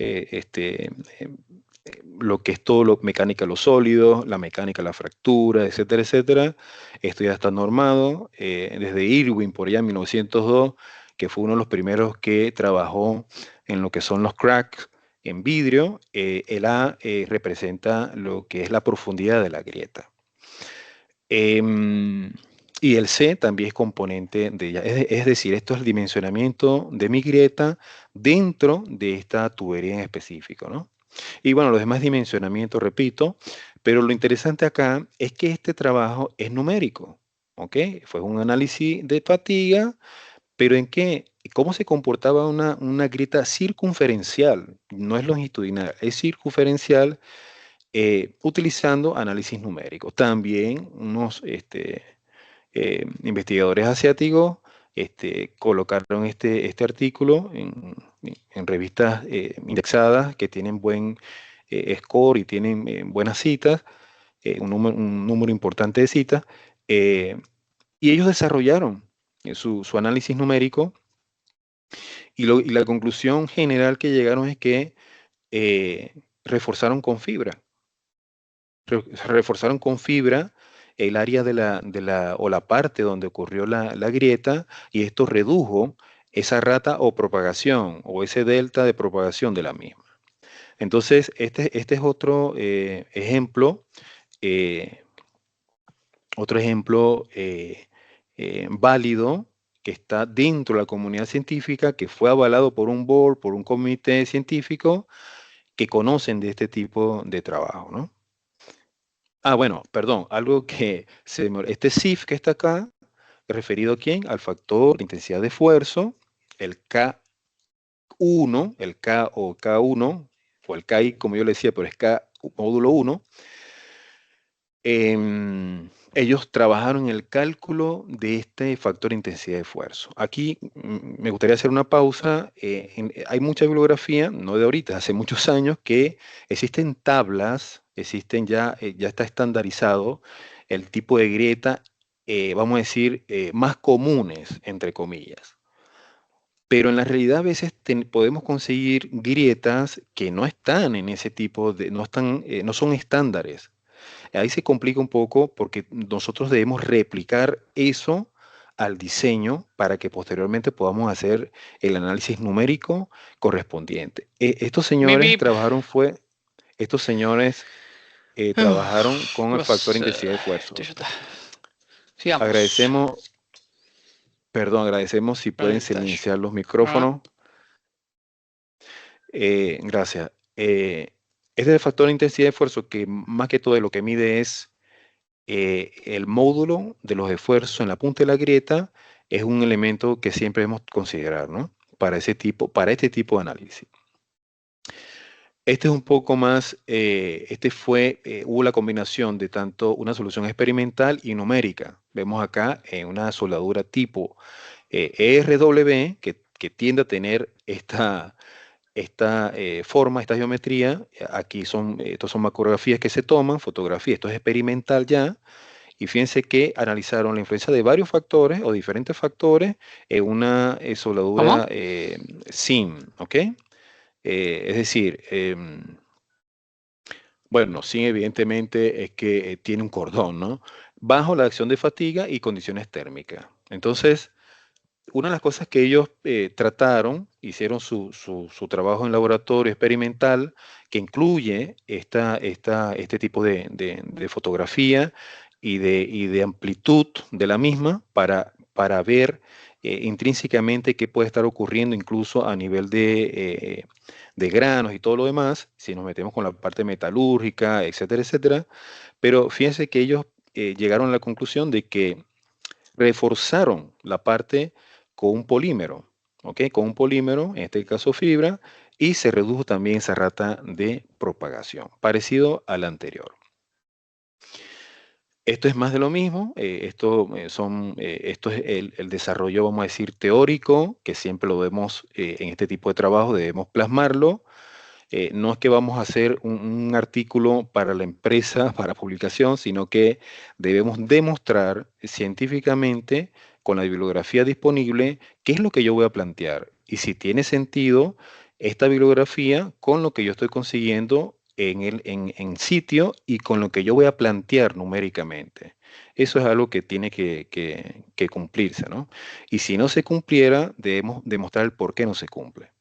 lo que es todo lo mecánica de los sólidos, la mecánica de la fractura, etcétera, etcétera. Esto ya está normado desde Irwin por allá en 1902, que fue uno de los primeros que trabajó en lo que son los cracks en vidrio. El A representa lo que es la profundidad de la grieta. Y el C también es componente de ella. Es decir, esto es el dimensionamiento de mi grieta dentro de esta tubería en específico, ¿no? Y bueno, los demás dimensionamientos, repito, pero lo interesante acá es que este trabajo es numérico, ¿ok? Fue un análisis de fatiga, Pero ¿en qué? ¿Cómo se comportaba una grieta circunferencial? No es longitudinal, es circunferencial, utilizando análisis numérico. También unos investigadores asiáticos colocaron este artículo en revistas indexadas que tienen buen score y tienen buenas citas, un número importante de citas, eh, y ellos desarrollaron su análisis numérico y la conclusión general que llegaron es que reforzaron con fibra. Reforzaron con fibra el área o la parte donde ocurrió la grieta, y esto redujo esa rata o propagación o ese delta de propagación de la misma. Entonces, este es eh, otro ejemplo válido, que está dentro de la comunidad científica, que fue avalado por un board, por un comité científico que conocen de este tipo de trabajo, ¿no? Ah, bueno, perdón, algo que este SIF que está acá, referido a quién, al factor de intensidad de esfuerzo, el K1, el K o K1, o el KI, como yo le decía, pero es K módulo 1. Ellos trabajaron en el cálculo de este factor de intensidad de esfuerzo. Aquí me gustaría hacer una pausa. Hay mucha bibliografía, no de ahorita, hace muchos años, que existen tablas, ya está estandarizado el tipo de grieta, vamos a decir, más comunes, entre comillas. Pero en la realidad a veces podemos conseguir grietas que no están en ese tipo no son estándares. Ahí se complica un poco porque nosotros debemos replicar eso al diseño para que posteriormente podamos hacer el análisis numérico correspondiente. Bip, bip. Estos señores trabajaron con el factor de intensidad de esfuerzo. Sigamos. Agradecemos si pueden silenciar los micrófonos. Gracias. Este es el factor de intensidad de esfuerzo, que más que todo lo que mide es el módulo de los esfuerzos en la punta de la grieta. Es un elemento que siempre debemos considerar, ¿no? Para este tipo de análisis. Este es un poco más, hubo la combinación de tanto una solución experimental y numérica. Vemos acá una soldadura tipo ERW, que tiende a tener esta forma, esta geometría. Aquí estos son macrografías que se toman, fotografía, esto es experimental ya. Y fíjense que analizaron la influencia de varios factores o diferentes factores en una soldadura SIM, ¿ok? Es decir, bueno, SIM evidentemente es que tiene un cordón, ¿no? Bajo la acción de fatiga y condiciones térmicas. Entonces, una de las cosas que ellos hicieron su trabajo en laboratorio experimental, que incluye este tipo de fotografía y de amplitud de la misma para ver intrínsecamente qué puede estar ocurriendo incluso a nivel de granos y todo lo demás, si nos metemos con la parte metalúrgica, etcétera, etcétera. Pero fíjense que ellos llegaron a la conclusión de que reforzaron la parte con un polímero, ¿ok? Con un polímero, en este caso fibra, y se redujo también esa rata de propagación, parecido al anterior. Esto es más de lo mismo. Esto es el desarrollo, vamos a decir, teórico, que siempre lo vemos en este tipo de trabajo, debemos plasmarlo. No es que vamos a hacer un artículo para la empresa, para publicación, sino que debemos demostrar científicamente, con la bibliografía disponible, qué es lo que yo voy a plantear y si tiene sentido esta bibliografía con lo que yo estoy consiguiendo en sitio y con lo que yo voy a plantear numéricamente. Eso es algo que tiene que cumplirse, ¿no? Y si no se cumpliera, debemos demostrar el por qué no se cumple.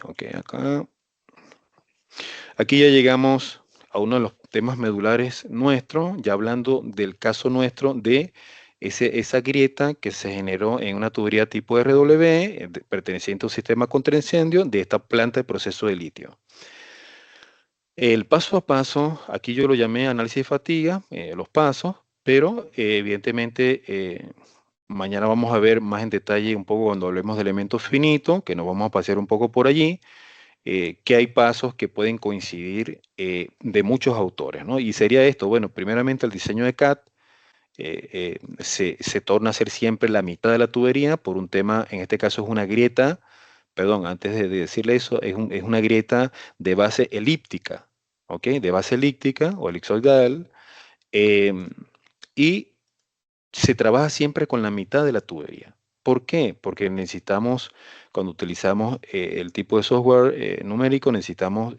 Ok, acá. Aquí ya llegamos a uno de los temas medulares nuestros, ya hablando del caso nuestro de esa grieta que se generó en una tubería tipo RW, perteneciente a un sistema contra incendio de esta planta de proceso de litio. El paso a paso, aquí yo lo llamé análisis de fatiga, los pasos, pero evidentemente mañana vamos a ver más en detalle un poco cuando hablemos de elementos finitos, que nos vamos a pasear un poco por allí, que hay pasos que pueden coincidir de muchos autores, ¿no? Y sería esto, bueno, primeramente el diseño de CAD se torna a ser siempre la mitad de la tubería por un tema, en este caso es una grieta, perdón, antes de decirle eso, es una grieta de base elíptica, ¿ok? De base elíptica o elipsoidal, em, y se trabaja siempre con la mitad de la tubería. ¿Por qué? Porque necesitamos, cuando utilizamos el tipo de software numérico, necesitamos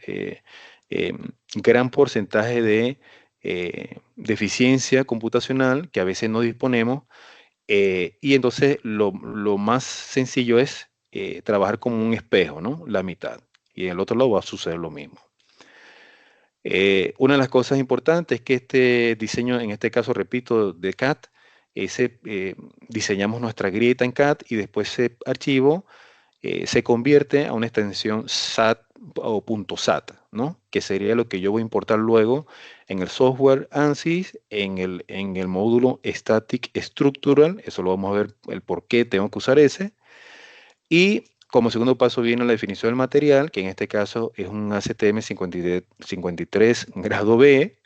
gran porcentaje de eficiencia computacional que a veces no disponemos, y entonces lo más sencillo es trabajar como un espejo, ¿no? La mitad. Y en el otro lado va a suceder lo mismo. Una de las cosas importantes es que este diseño, en este caso, repito, de CAD, diseñamos nuestra grieta en CAD y después ese archivo se convierte a una extensión SAT o .sat, ¿no? Que sería lo que yo voy a importar luego en el software ANSYS, en el módulo Static Structural. Eso lo vamos a ver el por qué tengo que usar ese. Y como segundo paso viene la definición del material, que en este caso es un ACTM 53 grado B.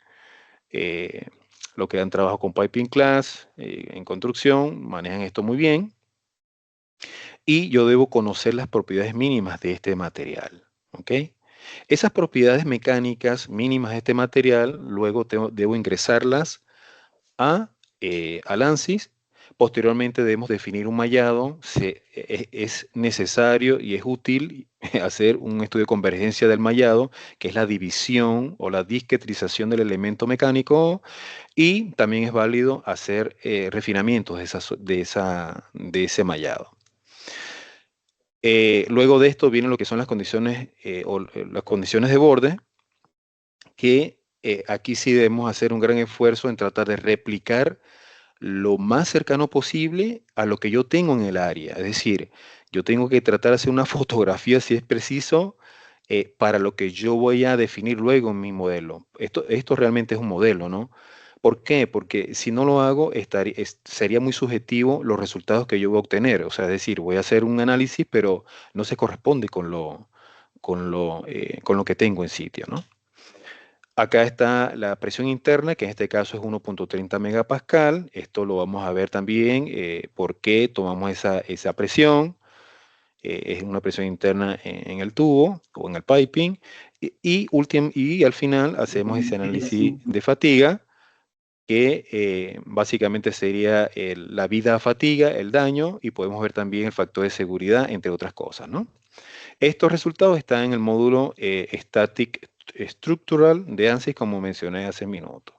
eh, lo que dan trabajo con Piping Class, en construcción, manejan esto muy bien. Y yo debo conocer las propiedades mínimas de este material, ¿ok? Esas propiedades mecánicas mínimas de este material, luego debo ingresarlas al ANSYS. Posteriormente debemos definir un mallado. Es necesario y es útil hacer un estudio de convergencia del mallado, que es la división o la discretización del elemento mecánico, y también es válido hacer refinamientos de ese mallado. Luego de esto vienen lo que son las condiciones las condiciones de borde, que aquí sí debemos hacer un gran esfuerzo en tratar de replicar lo más cercano posible a lo que yo tengo en el área. Es decir, yo tengo que tratar de hacer una fotografía, si es preciso, para lo que yo voy a definir luego en mi modelo. Esto realmente es un modelo, ¿no? ¿Por qué? Porque si no lo hago, sería muy subjetivo los resultados que yo voy a obtener. O sea, es decir, voy a hacer un análisis, pero no se corresponde con lo que tengo en sitio, ¿no? Acá está la presión interna, que en este caso es 1.30 megapascal. Esto lo vamos a ver también, por qué tomamos esa presión. Es una presión interna en el tubo o en el piping. Y al final hacemos ese análisis de fatiga, que básicamente sería la vida a fatiga, el daño, y podemos ver también el factor de seguridad, entre otras cosas, ¿no? Estos resultados están en el módulo Static Structural de ANSYS, como mencioné hace minutos.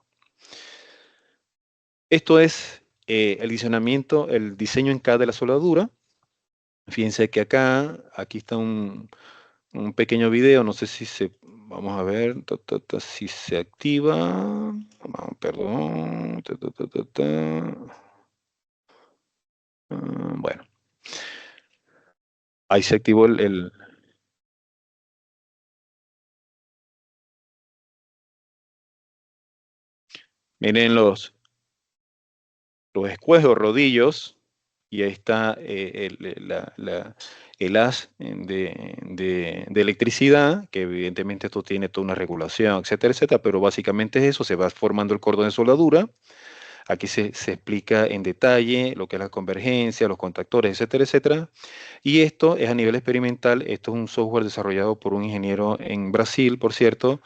Esto es el diseño en CAD de la soldadura. Fíjense que aquí está un pequeño video, no sé si vamos a ver, si se activa. Perdón. Bueno, ahí se activó miren los escuejos, rodillos, y ahí está el haz de electricidad, que evidentemente esto tiene toda una regulación, etcétera, etcétera, pero básicamente es eso, se va formando el cordón de soldadura. Aquí se explica en detalle lo que es la convergencia, los contactores, etcétera, etcétera. Y esto es a nivel experimental. Esto es un software desarrollado por un ingeniero en Brasil, por cierto,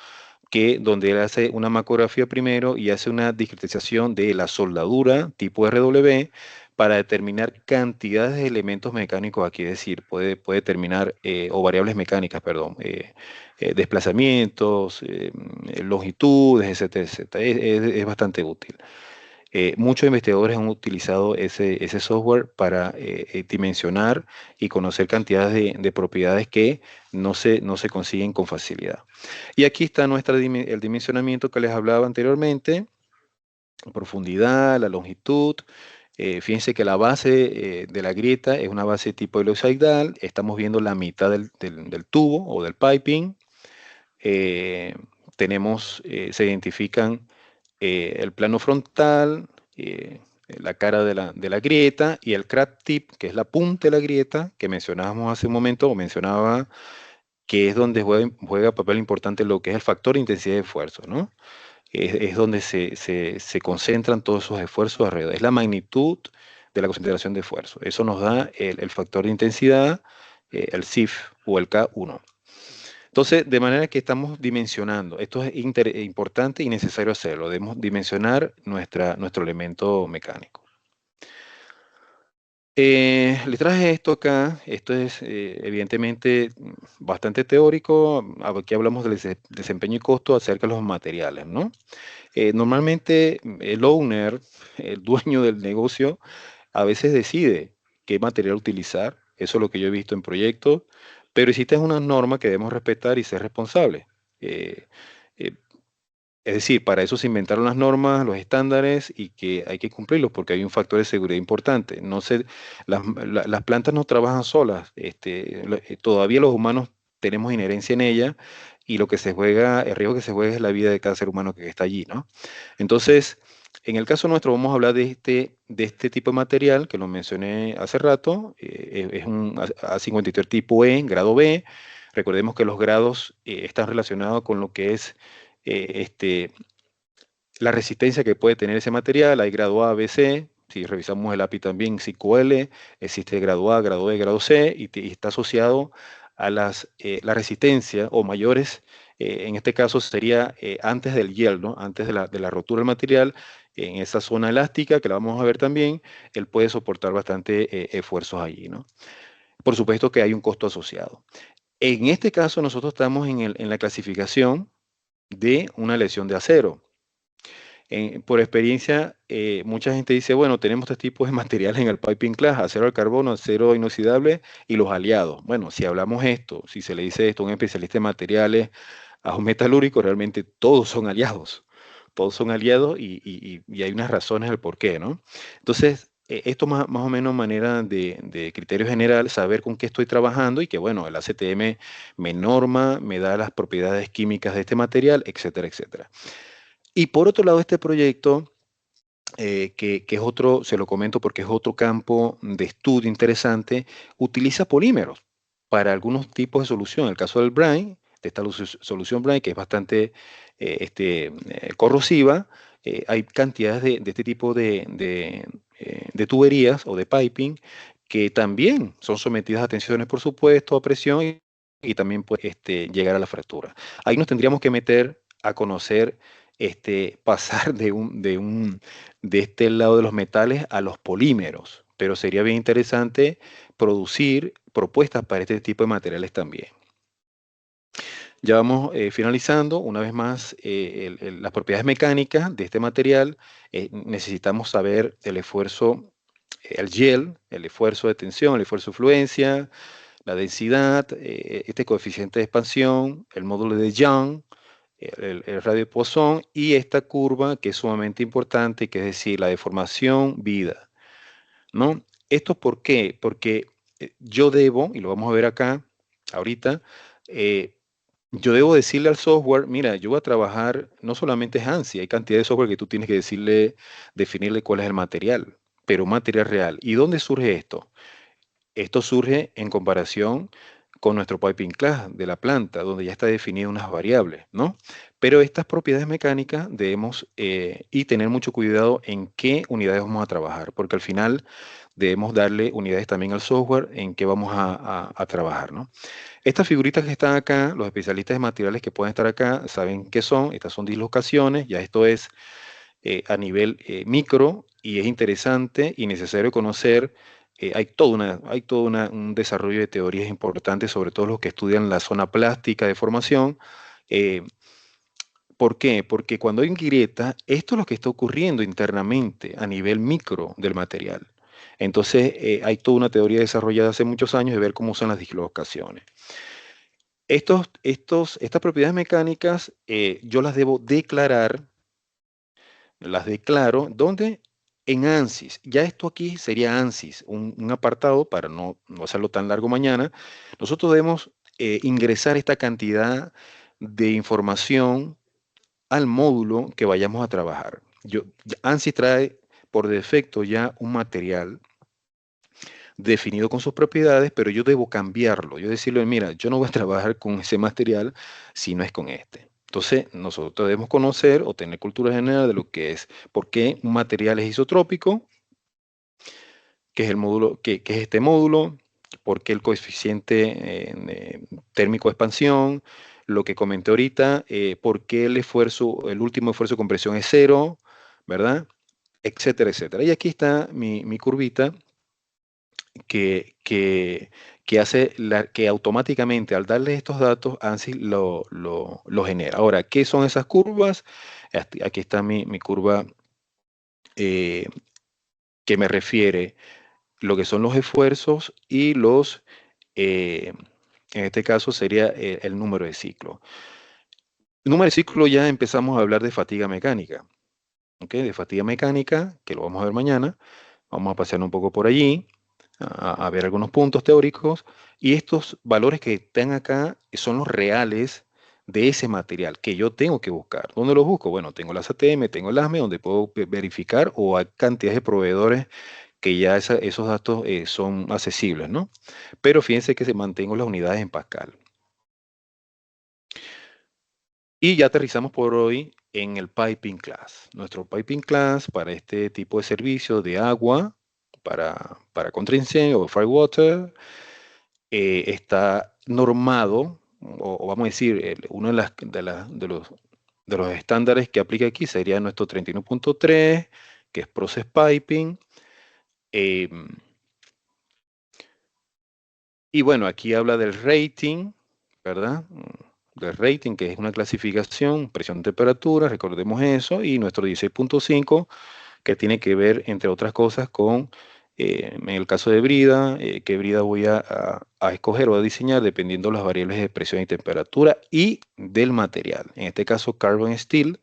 donde él hace una macrografía primero y hace una discretización de la soldadura tipo RW para determinar cantidades de elementos mecánicos aquí, es decir, puede determinar, o variables mecánicas, perdón, desplazamientos, longitudes, etcétera, etcétera. Es bastante útil. Muchos investigadores han utilizado ese software para dimensionar y conocer cantidades de propiedades que no se consiguen con facilidad. Y aquí está el dimensionamiento que les hablaba anteriormente, profundidad, la longitud. Fíjense que la base de la grieta es una base tipo helioidal. Estamos viendo la mitad del tubo o del piping. Se identifican el plano frontal, la cara de la grieta, y el crack tip, que es la punta de la grieta, que mencionábamos hace un momento, o mencionaba, que es donde juega papel importante lo que es el factor de intensidad de esfuerzo, ¿no? Es donde se concentran todos esos esfuerzos alrededor. Es la magnitud de la concentración de esfuerzo. Eso nos da el factor de intensidad, el CIF o el K1. Entonces, de manera que estamos dimensionando, esto es importante y necesario hacerlo, debemos dimensionar nuestro elemento mecánico. Les traje esto acá, esto es evidentemente bastante teórico, aquí hablamos del desempeño y costo acerca de los materiales, ¿no? Normalmente el owner, el dueño del negocio, a veces decide qué material utilizar, eso es lo que yo he visto en proyectos, pero existen unas normas que debemos respetar y ser responsables. Eh, eh, es decir, para eso se inventaron las normas, los estándares y que hay que cumplirlos porque hay un factor de seguridad importante. No se, las plantas no trabajan solas, todavía los humanos tenemos inherencia en ellas y lo que se juega, el riesgo que se juega es la vida de cada ser humano que está allí, ¿no? Entonces, en el caso nuestro vamos a hablar de este tipo de material que lo mencioné hace rato, es un A53 tipo E, grado B. Recordemos que los grados están relacionados con lo que es la resistencia que puede tener ese material. Hay grado A, B, C. Si revisamos el API también, 5L, existe grado A, grado E, grado C, y está asociado a la resistencia o mayores, en este caso sería antes del yield, ¿no? Antes de la rotura del material, en esa zona elástica, que la vamos a ver también, él puede soportar bastante esfuerzos allí, ¿no? Por supuesto que hay un costo asociado. En este caso, nosotros estamos en la clasificación de una lesión de acero. Por experiencia, mucha gente dice, bueno, tenemos tres tipos de materiales en el piping class: acero al carbono, acero inoxidable y los aliados. Bueno, si hablamos esto, si se le dice esto a un especialista en materiales, a un metalúrgico, realmente todos son aliados. Todos son aliados y hay unas razones del por qué, ¿no? Entonces, esto más o menos manera de criterio general, saber con qué estoy trabajando y que, bueno, el ACTM me norma, me da las propiedades químicas de este material, etcétera, etcétera. Y por otro lado, este proyecto, que es otro, se lo comento porque es otro campo de estudio interesante, utiliza polímeros para algunos tipos de solución. En el caso del brine, de esta solución brine, que es bastante corrosiva, hay cantidades de este tipo de tuberías o de piping que también son sometidas a tensiones, por supuesto, a presión y también puede llegar a la fractura. Ahí nos tendríamos que meter a conocer, pasar de este lado de los metales a los polímeros, pero sería bien interesante producir propuestas para este tipo de materiales también. Ya vamos finalizando. Una vez más, las propiedades mecánicas de este material, necesitamos saber el esfuerzo, el yield, el esfuerzo de tensión, el esfuerzo de fluencia, la densidad, este coeficiente de expansión, el módulo de Young, el radio de Poisson y esta curva que es sumamente importante, que es decir, la deformación vida, ¿no? ¿Esto por qué? Porque yo debo, y lo vamos a ver acá ahorita, eh, yo debo decirle al software, mira, yo voy a trabajar, no solamente es ANSI, hay cantidad de software que tú tienes que decirle, definirle cuál es el material, pero un material real. ¿Y dónde surge esto? Esto surge en comparación con nuestro piping class de la planta, donde ya está definida unas variables, ¿no? Pero estas propiedades mecánicas debemos y tener mucho cuidado en qué unidades vamos a trabajar, porque al final debemos darle unidades también al software en qué vamos a trabajar, ¿no? Estas figuritas que están acá, los especialistas de materiales que pueden estar acá, saben qué son. Estas son dislocaciones, ya esto es a nivel micro y es interesante y necesario conocer. Un desarrollo de teorías importantes, sobre todo los que estudian la zona plástica de formación. Eh, ¿Por qué? Porque cuando hay grieta, esto es lo que está ocurriendo internamente a nivel micro del material. Entonces, hay toda una teoría desarrollada hace muchos años de ver cómo son las dislocaciones. Estas propiedades mecánicas yo las debo declarar, las declaro, ¿dónde? En ANSYS. Ya esto aquí sería ANSYS, un apartado para no hacerlo tan largo mañana. Nosotros debemos ingresar esta cantidad de información al módulo que vayamos a trabajar. ANSYS trae por defecto ya un material definido con sus propiedades, pero yo debo cambiarlo. Yo decirle, mira, yo no voy a trabajar con ese material si no es con este. Entonces, nosotros debemos conocer o tener cultura general de lo que es, por qué un material es isotrópico, qué es el módulo, qué es este módulo, por qué el coeficiente térmico de expansión, lo que comenté ahorita, por qué el esfuerzo, el último esfuerzo de compresión es cero, ¿verdad? Etcétera, etcétera. Y aquí está mi curvita que hace que automáticamente al darle estos datos ANSYS lo genera. Ahora, ¿qué son esas curvas? Aquí está mi curva eh, que me refiere lo que son los esfuerzos y en este caso sería el número de ciclo. El número de ciclo ya empezamos a hablar de fatiga mecánica, ¿ok? De fatiga mecánica, que lo vamos a ver mañana. Vamos a pasear un poco por allí, a ver algunos puntos teóricos, y estos valores que están acá son los reales de ese material que yo tengo que buscar. ¿Dónde los busco? Bueno, tengo las ATM, tengo el ASME, donde puedo verificar, o hay cantidades de proveedores que ya esos datos son accesibles, ¿no? Pero fíjense que se mantengo las unidades en Pascal. Y ya aterrizamos por hoy en el Piping Class. Nuestro Piping Class para este tipo de servicio de agua, para contraincendio o firewater, está normado, o vamos a decir, uno de los estándares que aplica aquí sería nuestro 31.3, que es Process Piping. Y bueno, aquí habla del rating, ¿verdad? Del rating, que es una clasificación, presión, temperatura, recordemos eso, y nuestro 16.5, que tiene que ver, entre otras cosas, con, en el caso de brida, qué brida voy a escoger o a diseñar dependiendo de las variables de presión y temperatura y del material, en este caso carbon steel.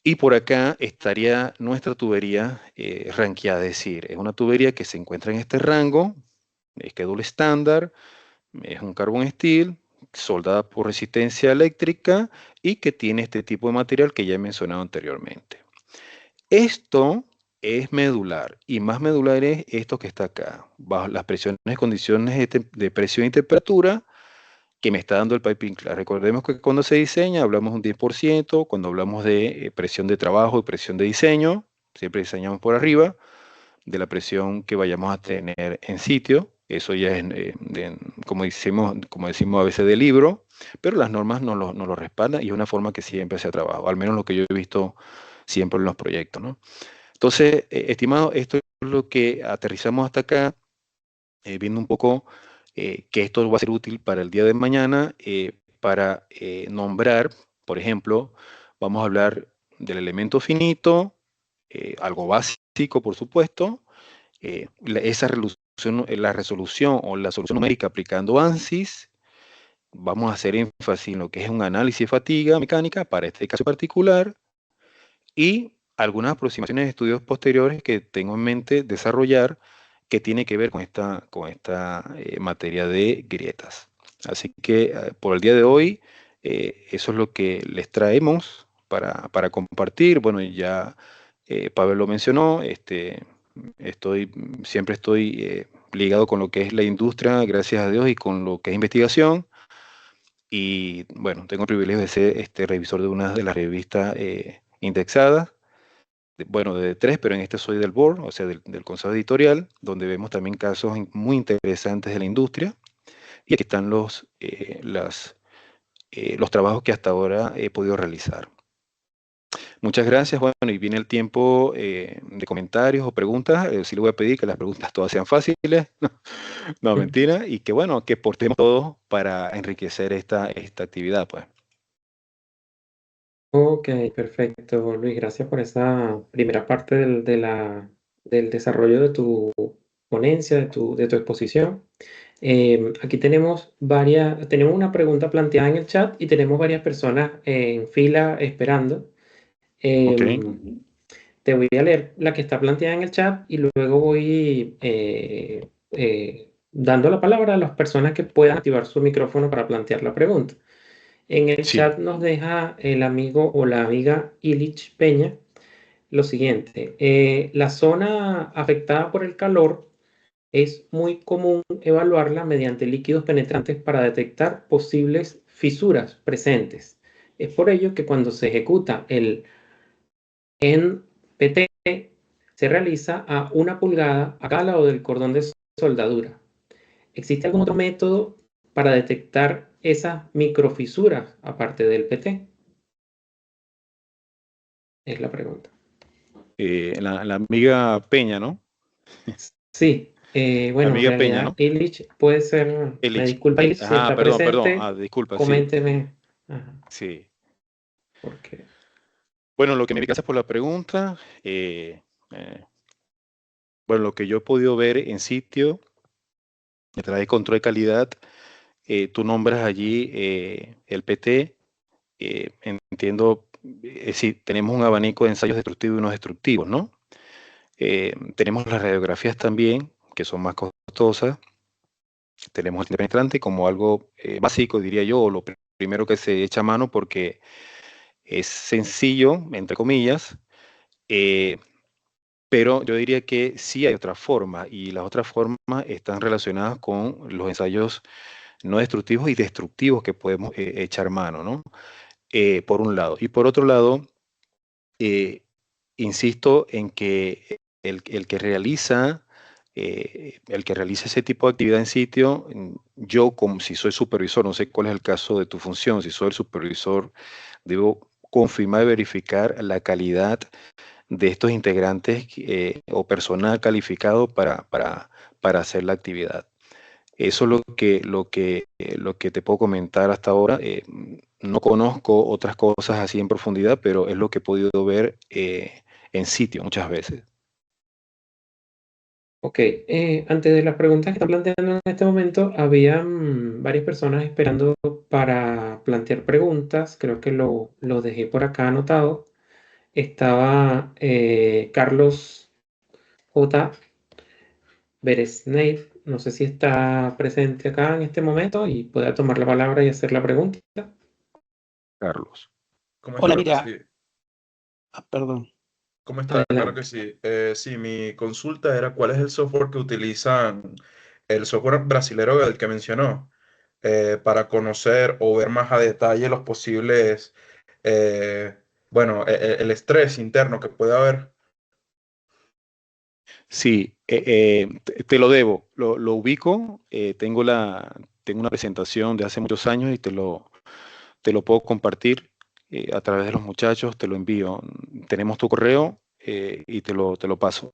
Y por acá estaría nuestra tubería rankeada, es decir, es una tubería que se encuentra en este rango, schedule estándar, es un carbon steel, soldada por resistencia eléctrica y que tiene este tipo de material que ya he mencionado anteriormente. Esto es medular y más medular es esto que está acá, bajo las presiones, condiciones de presión y temperatura que me está dando el piping class. Recordemos que cuando se diseña hablamos un 10%, cuando hablamos de presión de trabajo y presión de diseño, siempre diseñamos por arriba de la presión que vayamos a tener en sitio. Eso ya es, como decimos a veces, de libro, pero las normas no lo respaldan y es una forma que siempre se ha trabajado, al menos lo que yo he visto siempre en los proyectos, ¿no? Entonces, estimado, esto es lo que aterrizamos hasta acá, viendo un poco que esto va a ser útil para el día de mañana, para nombrar, por ejemplo, vamos a hablar del elemento finito, algo básico, por supuesto, esa resolución, la resolución o la solución numérica aplicando ANSYS. Vamos a hacer énfasis en lo que es un análisis de fatiga mecánica para este caso particular y algunas aproximaciones de estudios posteriores que tengo en mente desarrollar que tiene que ver con esta materia de grietas. Así que por el día de hoy, eso es lo que les traemos para compartir. Bueno, ya Pavel lo mencionó, siempre estoy ligado con lo que es la industria, gracias a Dios, y con lo que es investigación. Y bueno, tengo el privilegio de ser revisor de una de las revistas indexadas, bueno, de tres, pero en este soy del board, o sea, del consejo editorial, donde vemos también casos muy interesantes de la industria. Y aquí están los trabajos que hasta ahora he podido realizar. Muchas gracias. Bueno, y viene el tiempo de comentarios o preguntas. Sí le voy a pedir que las preguntas todas sean fáciles. No, mentira. Y que bueno, que portemos todos para enriquecer esta actividad, pues. Ok, perfecto, Luis. Gracias por esa primera parte del desarrollo de tu ponencia, de tu exposición. Aquí tenemos una pregunta planteada en el chat y tenemos varias personas en fila esperando. Ok. Te voy a leer la que está planteada en el chat y luego voy dando la palabra a las personas que puedan activar su micrófono para plantear la pregunta. En el Sí. chat nos deja el amigo o la amiga Illich Peña. lo siguiente. La zona afectada por el calor es muy común evaluarla mediante líquidos penetrantes para detectar posibles fisuras presentes. Es por ello que cuando se ejecuta el NPT se realiza a 1 pulgada a cada lado del cordón de soldadura. ¿Existe algún otro método para detectar esas microfisuras aparte del PT? Es la pregunta. La amiga Peña, ¿no? Sí, bueno, en Amiga Peña, realidad ¿no? Illich puede ser, me Elich. disculpa Illich si está Perdón. presente, Disculpa, sí. coménteme. Ajá, Sí. porque, Bueno, gracias por la pregunta. Bueno, lo que yo he podido ver en sitio, a través de control de calidad, tú nombras allí el PT. Entiendo, sí, tenemos un abanico de ensayos destructivos y no destructivos, ¿no? Tenemos las radiografías también, que son más costosas. Tenemos el penetrante como algo básico, diría yo, o lo primero que se echa a mano porque es sencillo, entre comillas, eh, pero yo diría que sí hay otra forma y las otras formas están relacionadas con los ensayos no destructivos y destructivos que podemos echar mano, ¿no? Por un lado. Y por otro lado, eh, insisto en que el que realiza ese tipo de actividad en sitio, yo como si soy supervisor, no sé cuál es el caso de tu función, si soy el supervisor, debo confirmar y verificar la calidad de estos integrantes o personal calificado para hacer la actividad. Eso es lo que te puedo comentar hasta ahora. No conozco otras cosas así en profundidad, pero es lo que he podido ver en sitio muchas veces. ok, antes de las preguntas que están planteando en este momento, había varias personas esperando para plantear preguntas, creo que lo dejé por acá anotado. Estaba Carlos J. Beresneif, no sé si está presente acá en este momento y pueda tomar la palabra y hacer la pregunta. Carlos. Hola, mira. Perdón. ¿Cómo está? Claro que Adelante. sí. Sí, mi consulta era cuál es el software que utilizan, el software brasilero del que mencionó, para conocer o ver más a detalle los posibles, eh, bueno, el estrés interno que puede haber. Sí, te lo debo, lo ubico, tengo una presentación de hace muchos años y te lo puedo compartir a través de los muchachos, te lo envío. Tenemos tu correo y te lo paso.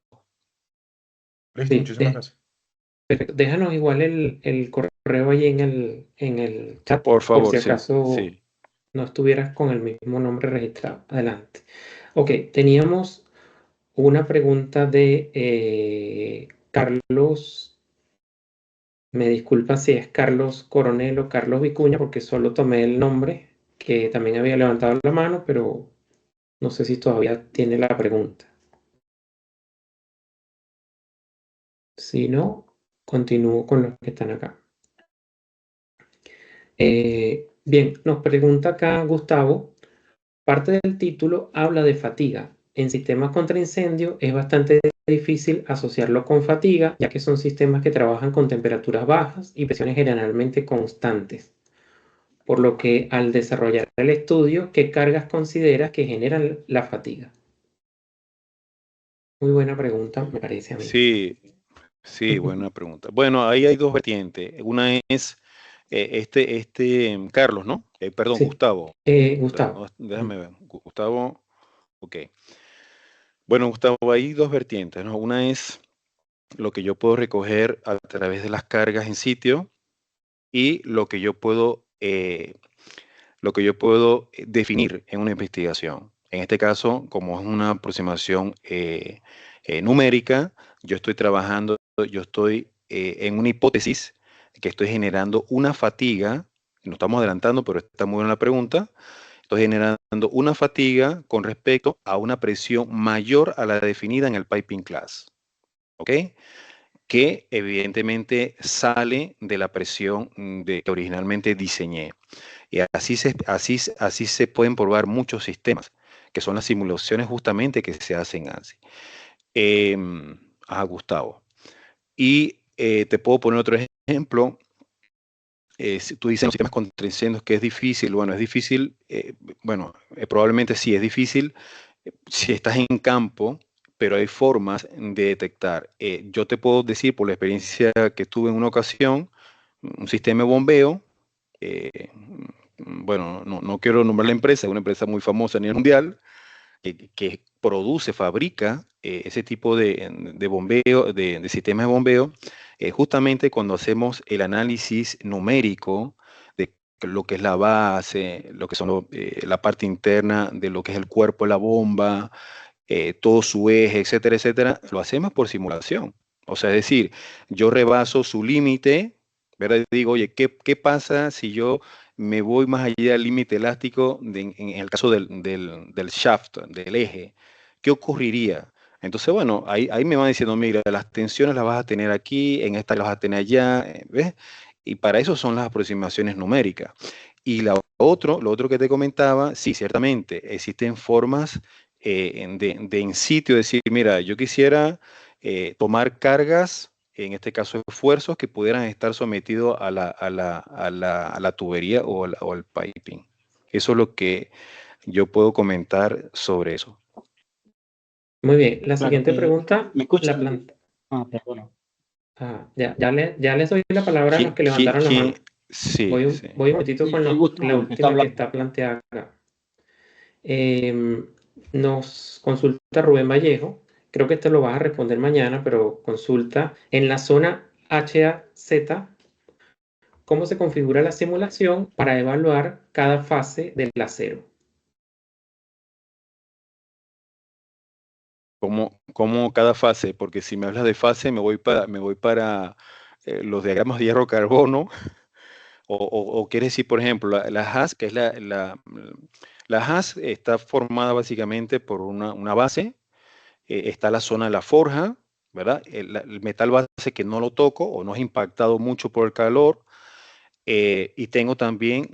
Listo, Sí, muchísimas gracias. perfecto. Déjanos igual el correo ahí en el chat, Por por si favor, sí, acaso sí. no estuvieras con el mismo nombre registrado. Adelante. Ok, teníamos una pregunta de Carlos. Me disculpa si es Carlos Coronel o Carlos Vicuña, porque solo tomé el nombre, que también había levantado la mano, pero no sé si todavía tiene la pregunta. Si no, continúo con los que están acá. Bien, nos pregunta acá Gustavo. Parte del título habla de fatiga. En sistemas contra incendio es bastante difícil asociarlo con fatiga, ya que son sistemas que trabajan con temperaturas bajas y presiones generalmente constantes. Por lo que al desarrollar el estudio, ¿qué cargas consideras que generan la fatiga? Muy buena pregunta, me parece a mí. Sí, sí, buena pregunta. Bueno, ahí hay dos vertientes. Una es Carlos, ¿no? Perdón, Sí, Gustavo. Gustavo. Déjame ver. Gustavo, ok. Bueno, Gustavo, hay dos vertientes, ¿no? Una es lo que yo puedo recoger a través de las cargas en sitio y lo que yo puedo definir en una investigación. En este caso, como es una aproximación numérica, yo estoy en una hipótesis que estoy generando una fatiga, nos estamos adelantando, pero está muy buena la pregunta, estoy generando una fatiga con respecto a una presión mayor a la definida en el piping class, ¿ok? Que evidentemente sale de la presión que originalmente diseñé. Y así se pueden probar muchos sistemas que son las simulaciones justamente que se hacen en ANSYS. Gustavo. Y te puedo poner otro ejemplo. Si tú dices en los sistemas contra incendios que es difícil, bueno, es difícil, probablemente sí es difícil si estás en campo, pero hay formas de detectar. Yo te puedo decir por la experiencia que tuve en una ocasión, un sistema de bombeo, bueno, no quiero nombrar la empresa, es una empresa muy famosa a nivel mundial, que produce, fabrica ese tipo de bombeo, de sistemas de bombeo, justamente cuando hacemos el análisis numérico de lo que es la base, lo que son la parte interna de lo que es el cuerpo de la bomba, todo su eje, etcétera, etcétera, lo hacemos por simulación. O sea, es decir, yo rebaso su límite, ¿verdad? Digo, oye, ¿qué pasa si yo me voy más allá del límite elástico en el caso del shaft, del eje? ¿Qué ocurriría? Entonces, bueno, ahí me van diciendo, mira, las tensiones las vas a tener aquí, en esta las vas a tener allá, ¿ves? Y para eso son las aproximaciones numéricas. Y lo otro que te comentaba, sí, ciertamente, existen formas de in sitio decir, mira, yo quisiera tomar cargas, en este caso esfuerzos, que pudieran estar sometidos a la tubería o al piping. Eso es lo que yo puedo comentar sobre eso. Muy bien, la Claro, siguiente pregunta ¿me la escuchan? planta. Perdón. Ya les doy la palabra a los que levantaron la mano. Sí, sí. Voy un momentito Sí, con es la Gustavo el que está última que hablando. está planteada acá. Nos consulta Rubén Vallejo, creo que este lo vas a responder mañana, pero consulta en la zona HAZ, ¿cómo se configura la simulación para evaluar cada fase del acero? Como cada fase, porque si me hablas de fase, me voy para los diagramas de hierro-carbono, o quieres decir, por ejemplo, la HAS, que es la HAS está formada básicamente por una base, está la zona de la forja, ¿verdad? El metal base que no lo toco o no es impactado mucho por el calor, y tengo también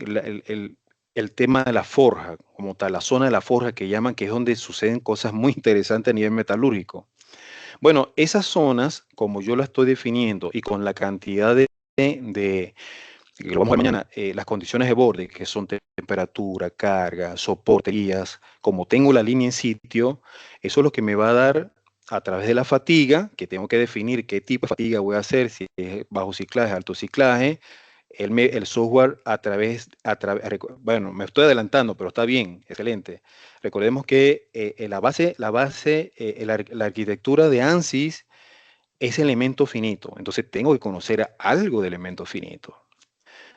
el tema de la forja, como tal, la zona de la forja que llaman, que es donde suceden cosas muy interesantes a nivel metalúrgico. Bueno, esas zonas, como yo las estoy definiendo y con la cantidad que lo vamos a ver mañana, las condiciones de borde, que son temperatura, carga, soporte, guías, como tengo la línea en sitio, eso es lo que me va a dar a través de la fatiga, que tengo que definir qué tipo de fatiga voy a hacer, si es bajo ciclaje, alto ciclaje, el software bueno, me estoy adelantando, pero está bien, excelente. Recordemos que la arquitectura de ANSYS es elemento finito, entonces tengo que conocer algo de elemento finito.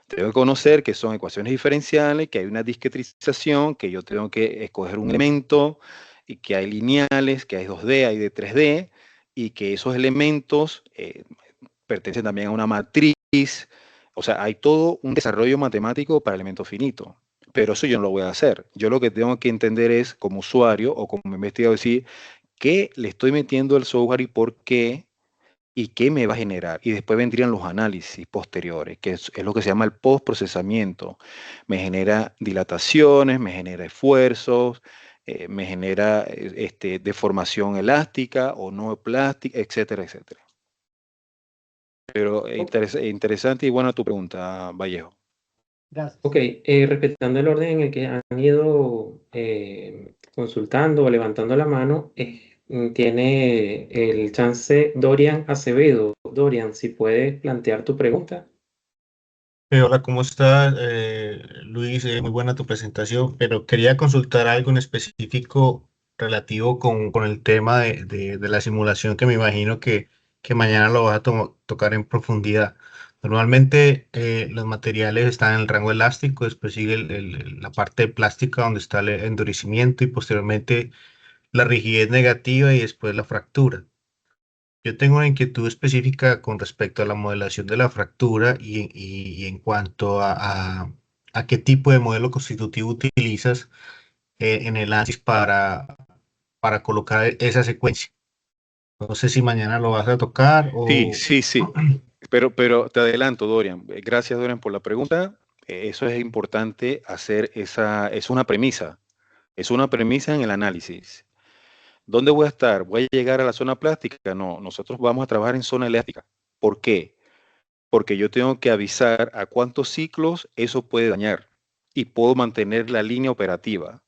Tengo que conocer que son ecuaciones diferenciales, que hay una discretización, que yo tengo que escoger un elemento, y que hay lineales, que hay 2D, hay de 3D, y que esos elementos pertenecen también a una matriz. O sea, hay todo un desarrollo matemático para elementos finitos. Pero eso yo no lo voy a hacer. Yo lo que tengo que entender es, como usuario o como investigador, decir qué le estoy metiendo al software y por qué y qué me va a generar. Y después vendrían los análisis posteriores, que es lo que se llama el postprocesamiento. Me genera dilataciones, me genera esfuerzos, me genera deformación elástica o no plástica, etcétera, etcétera. Pero interesante y buena tu pregunta, Vallejo. Gracias. Ok, respetando el orden en el que han ido consultando o levantando la mano, tiene el chance Dorian Acevedo. Dorian, si puedes plantear tu pregunta. Hola, ¿cómo estás? Luis, muy buena tu presentación, pero quería consultar algo en específico relativo con el tema de la simulación que me imagino que mañana lo vas a tocar en profundidad. Normalmente los materiales están en el rango elástico, después sigue la parte plástica donde está el endurecimiento y posteriormente la rigidez negativa y después la fractura. Yo tengo una inquietud específica con respecto a la modelación de la fractura y en cuanto a qué tipo de modelo constitutivo utilizas en el ANSYS para colocar esa secuencia. No sé si mañana lo vas a tocar Sí, o... sí, sí. Pero te adelanto, Dorian. Gracias, Dorian, por la pregunta. Eso es importante hacer es una premisa. Es una premisa en el análisis. ¿Dónde voy a estar? ¿Voy a llegar a la zona plástica? No, nosotros vamos a trabajar en zona elástica. ¿Por qué? Porque yo tengo que avisar a cuántos ciclos eso puede dañar y puedo mantener la línea operativa.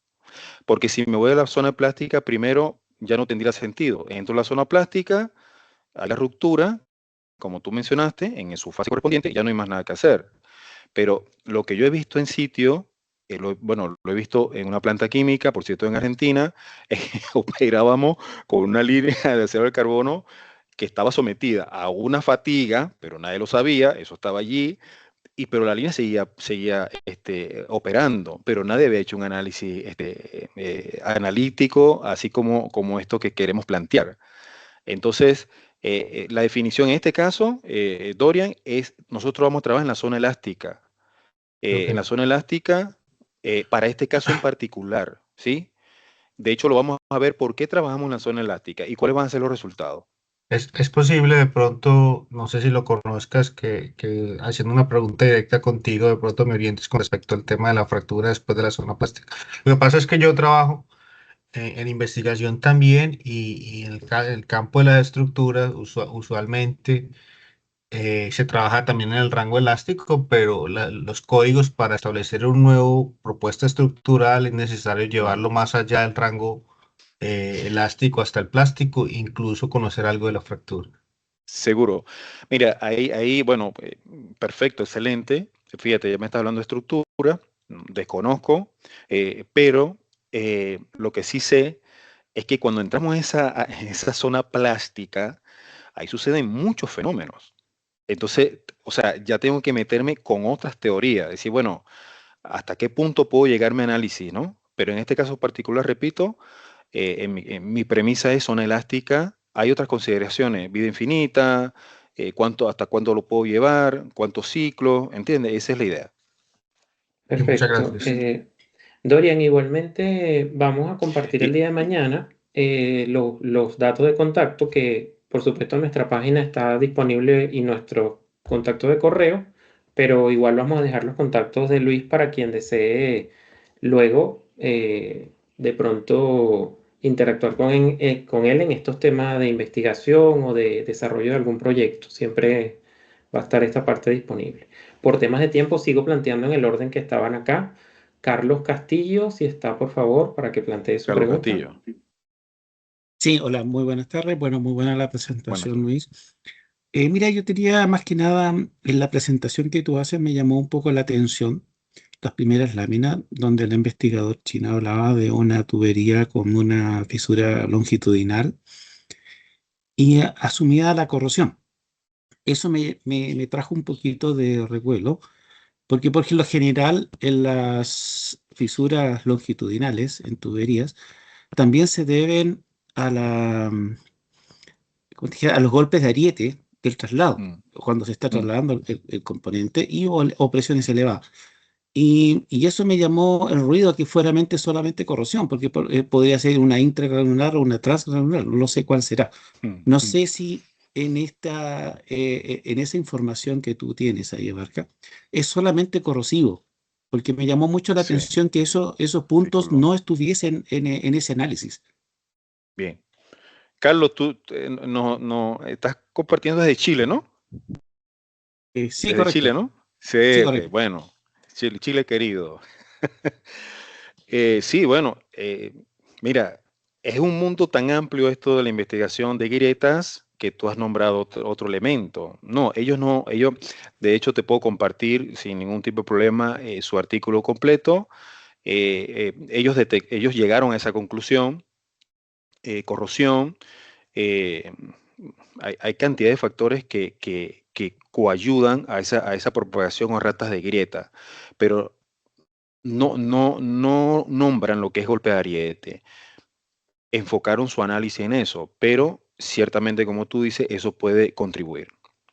Porque si me voy a la zona plástica, primero ya no tendría sentido. Entro a la zona plástica, hay la ruptura, como tú mencionaste, en su fase correspondiente, ya no hay más nada que hacer. Pero lo que yo he visto en sitio, bueno, lo he visto en una planta química, por cierto, en Argentina, operábamos con una línea de acero de carbono que estaba sometida a una fatiga, pero nadie lo sabía, eso estaba allí, pero la línea seguía operando, pero nadie había hecho un análisis analítico, así como esto que queremos plantear. Entonces, la definición en este caso, Dorian, es nosotros vamos a trabajar en la zona elástica. Ok. En la zona elástica, para este caso en particular, ¿sí? De hecho, lo vamos a ver por qué trabajamos en la zona elástica y cuáles van a ser los resultados. Es posible de pronto, no sé si lo conozcas, que haciendo una pregunta directa contigo, de pronto me orientes con respecto al tema de la fractura después de la zona plástica. Lo que pasa es que yo trabajo en investigación también y en el campo de la estructura usualmente se trabaja también en el rango elástico, pero los códigos para establecer un nuevo propuesta estructural es necesario llevarlo más allá del rango elástico hasta el plástico, incluso conocer algo de la fractura. Seguro. Mira, ahí bueno, perfecto, excelente. Fíjate, ya me estás hablando de estructura, desconozco, pero lo que sí sé es que cuando entramos en esa zona plástica, ahí suceden muchos fenómenos. Entonces, o sea, ya tengo que meterme con otras teorías, decir, bueno, ¿hasta qué punto puedo llegar mi análisis, no? Pero en este caso particular, repito, en mi premisa es zona elástica. Hay otras consideraciones, vida infinita, hasta cuándo lo puedo llevar, cuántos ciclos, ¿entiendes? Esa es la idea. Y muchas Perfecto. gracias. Dorian, igualmente vamos a compartir el Y, día de mañana los datos de contacto que, por supuesto, en nuestra página está disponible y nuestro contacto de correo, pero igual vamos a dejar los contactos de Luis para quien desee luego de pronto interactuar con él en estos temas de investigación o de desarrollo de algún proyecto. Siempre va a estar esta parte disponible. Por temas de tiempo, sigo planteando en el orden que estaban acá. Carlos Castillo, si está, por favor, para que plantee su Carlos pregunta. Castillo, Sí, hola, muy buenas tardes. Bueno, muy buena la buenas presentación, tardes. Luis. Mira, yo tenía más que nada, en la presentación que tú haces me llamó un poco la atención las primeras láminas donde el investigador chino hablaba de una tubería con una fisura longitudinal y asumía la corrosión. Eso me trajo un poquito de revuelo, porque por lo general en las fisuras longitudinales en tuberías también se deben a como te dijera, a los golpes de ariete del traslado, Mm, cuando se está mm, trasladando el componente o presiones elevadas. Y eso me llamó el ruido que fueramente solamente corrosión, porque podría ser una intragranular o una transgranular, no sé cuál será. mm, No mm. sé si en esa información que tú tienes ahí, Abarca, es solamente corrosivo, porque me llamó mucho la Sí, atención que esos puntos disculpa. no estuviesen en ese análisis. Bien. Carlos, tú no, estás compartiendo desde Chile, ¿no? Sí, Desde Chile, correcto. ¿no? Sí, Sí, ok, correcto. bueno. Chile, Chile querido. Sí, bueno, mira, es un mundo tan amplio esto de la investigación de grietas que tú has nombrado otro elemento. No, ellos, de hecho, te puedo compartir sin ningún tipo de problema su artículo completo. Ellos llegaron a esa conclusión, corrosión, eh, hay cantidad de factores que coayudan a esa propagación o ratas de grieta, pero no nombran lo que es golpe de ariete. Enfocaron su análisis en eso, pero ciertamente, como tú dices, eso puede contribuir.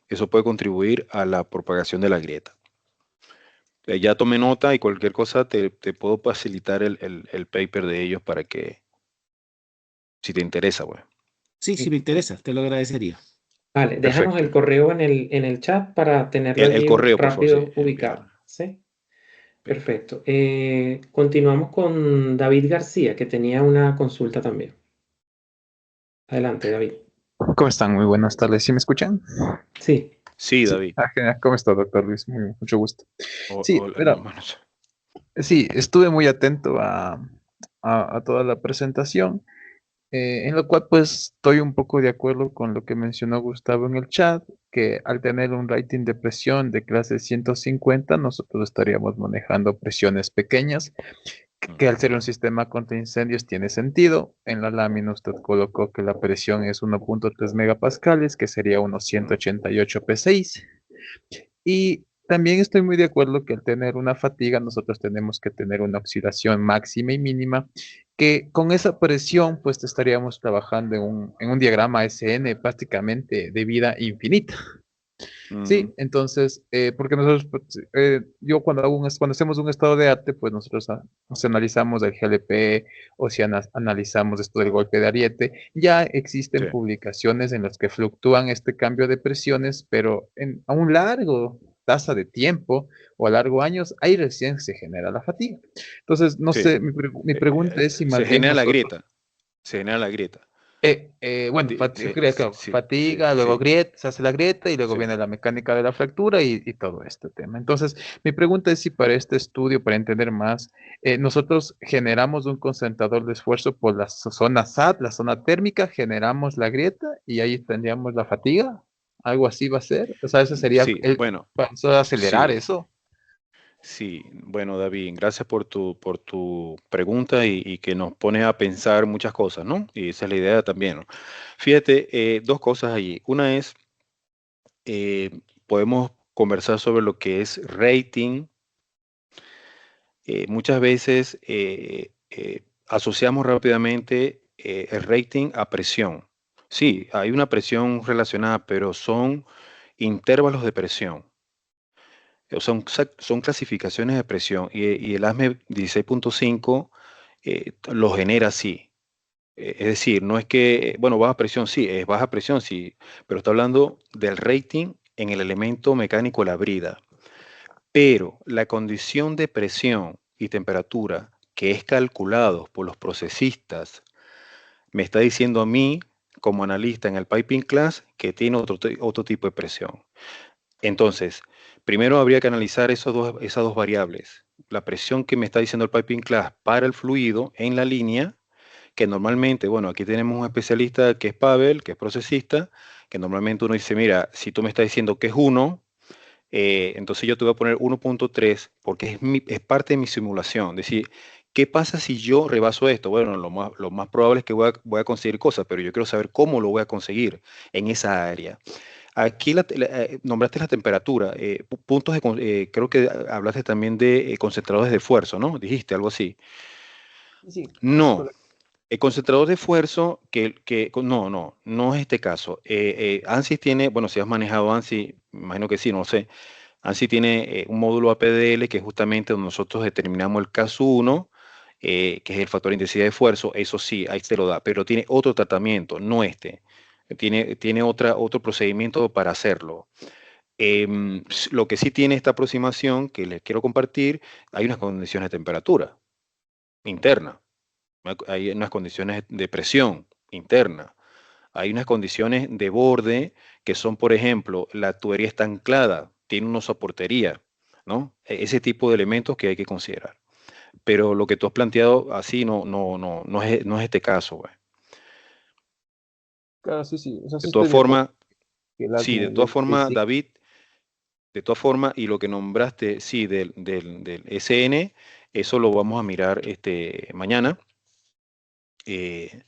Eso puede contribuir a la propagación de la grieta. Ya tomé nota y cualquier cosa te puedo facilitar el paper de ellos para que, si te interesa, pues. Sí, sí me interesa, te lo agradecería. Vale, déjanos el Perfecto. correo en el chat para tenerlo El allí correo, por favor, sí. rápido ubicado. ¿Sí? Perfecto. Continuamos con David García, que tenía una consulta también. Adelante, David. ¿Cómo están? Muy buenas tardes. ¿Sí me escuchan? Sí, Sí, Sí. David. Genial. ¿Cómo está, doctor Luis? Mucho gusto. Sí, Hola, mira, hermanos. sí, estuve muy atento a toda la presentación, en lo cual pues estoy un poco de acuerdo con lo que mencionó Gustavo en el chat, que al tener un rating de presión de clase 150, nosotros estaríamos manejando presiones pequeñas, que al ser un sistema contra incendios tiene sentido. En la lámina usted colocó que la presión es 1.3 megapascales, que sería unos 188 P6. Y también estoy muy de acuerdo que al tener una fatiga, nosotros tenemos que tener una oxidación máxima y mínima, que con esa presión, pues estaríamos trabajando en un diagrama SN prácticamente de vida infinita. Sí, entonces, porque nosotros, pues, yo cuando hacemos un estado de arte, pues nosotros nos analizamos el GLP o si analizamos esto del golpe de Ariete, ya Sí. existen publicaciones en las que fluctúan este cambio de presiones, pero a un largo tasa de tiempo o a largo años, ahí recién se genera la fatiga. Entonces, no Sí. sé, mi pregunta es si Se más bien genera la nosotros grieta. Se genera la grieta. bueno, Sí, claro, sí, sí, fatiga, luego sí, grieta, se hace la grieta y luego sí. viene la mecánica de la fractura y todo este tema. Entonces, mi pregunta es si para este estudio, para entender más, nosotros generamos un concentrador de esfuerzo por la zona SAT, la zona térmica, generamos la grieta y ahí tendríamos la fatiga. ¿Algo así va a ser? O sea, ese sería Sí, el bueno, paso de acelerar sí, eso. sí. Bueno, David, gracias por tu pregunta y que nos pone a pensar muchas cosas, ¿no? Y esa es la idea también, ¿no? Fíjate, dos cosas allí. Una es, eh, podemos conversar sobre lo que es rating. Muchas veces asociamos rápidamente el rating a presión. Sí, hay una presión relacionada, pero son intervalos de presión. Son clasificaciones de presión y el ASME 16.5 lo genera así. Es decir, no es que, bueno, baja presión, sí, es baja presión, sí, pero está hablando del rating en el elemento mecánico de la brida. Pero la condición de presión y temperatura que es calculado por los procesistas me está diciendo a mí, como analista en el piping class, que tiene otro tipo de presión. Entonces, primero habría que analizar esas dos variables. La presión que me está diciendo el piping class para el fluido en la línea, que normalmente, bueno, aquí tenemos un especialista que es Pavel, que es procesista, que normalmente uno dice, mira, si tú me estás diciendo que es 1, entonces yo te voy a poner 1.3 porque es parte de mi simulación. Es decir, ¿qué pasa si yo rebaso esto? Bueno, lo más probable es que voy a conseguir cosas, pero yo quiero saber cómo lo voy a conseguir en esa área. Aquí nombraste la temperatura, puntos creo que hablaste también de concentradores de esfuerzo, ¿no? Dijiste algo así. Sí, es No, correcto. el concentrador de esfuerzo, no es este caso. ANSYS tiene, bueno, si has manejado ANSYS, me imagino que sí, no sé. ANSYS tiene un módulo APDL que es justamente donde nosotros determinamos el caso 1, que es el factor de intensidad de esfuerzo. Eso sí, ahí te lo da, pero tiene otro tratamiento, no este. Tiene otro procedimiento para hacerlo. Lo que sí tiene esta aproximación que les quiero compartir, hay unas condiciones de temperatura interna, hay unas condiciones de presión interna, hay unas condiciones de borde que son, por ejemplo, la tubería está anclada, tiene una soportería, ¿no? Ese tipo de elementos que hay que considerar. Pero lo que tú has planteado así no es este caso, güey. Claro, sí, sí. O sea, De sí todas estoy de acuerdo formas, que el sí, ASME de todas formas, 16. David, de todas formas, y lo que nombraste, sí, del SN, eso lo vamos a mirar mañana, eh,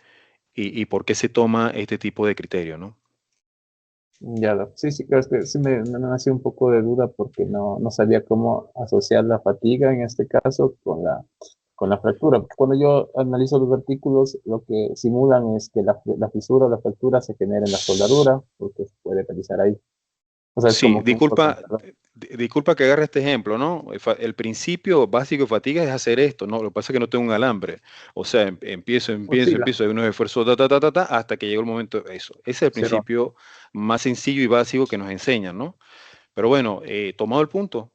y por qué se toma este tipo de criterio, ¿no? Ya, sí, sí, claro, es que sí me nació un poco de duda porque no sabía cómo asociar la fatiga en este caso con la fractura. Porque cuando yo analizo los artículos, lo que simulan es que la fisura o la fractura se genera en la soldadura, porque se puede realizar ahí. O sea, es Sí, como que un concentrador. disculpa que agarre este ejemplo, ¿no? El principio básico de fatiga es hacer esto, ¿no? Lo que pasa es que no tengo un alambre. O sea, Oscila, hay unos esfuerzos, ta, hasta que llega el momento de eso. Ese es el cero. principio más sencillo y básico que nos enseñan, ¿no? Pero bueno, tomado el punto,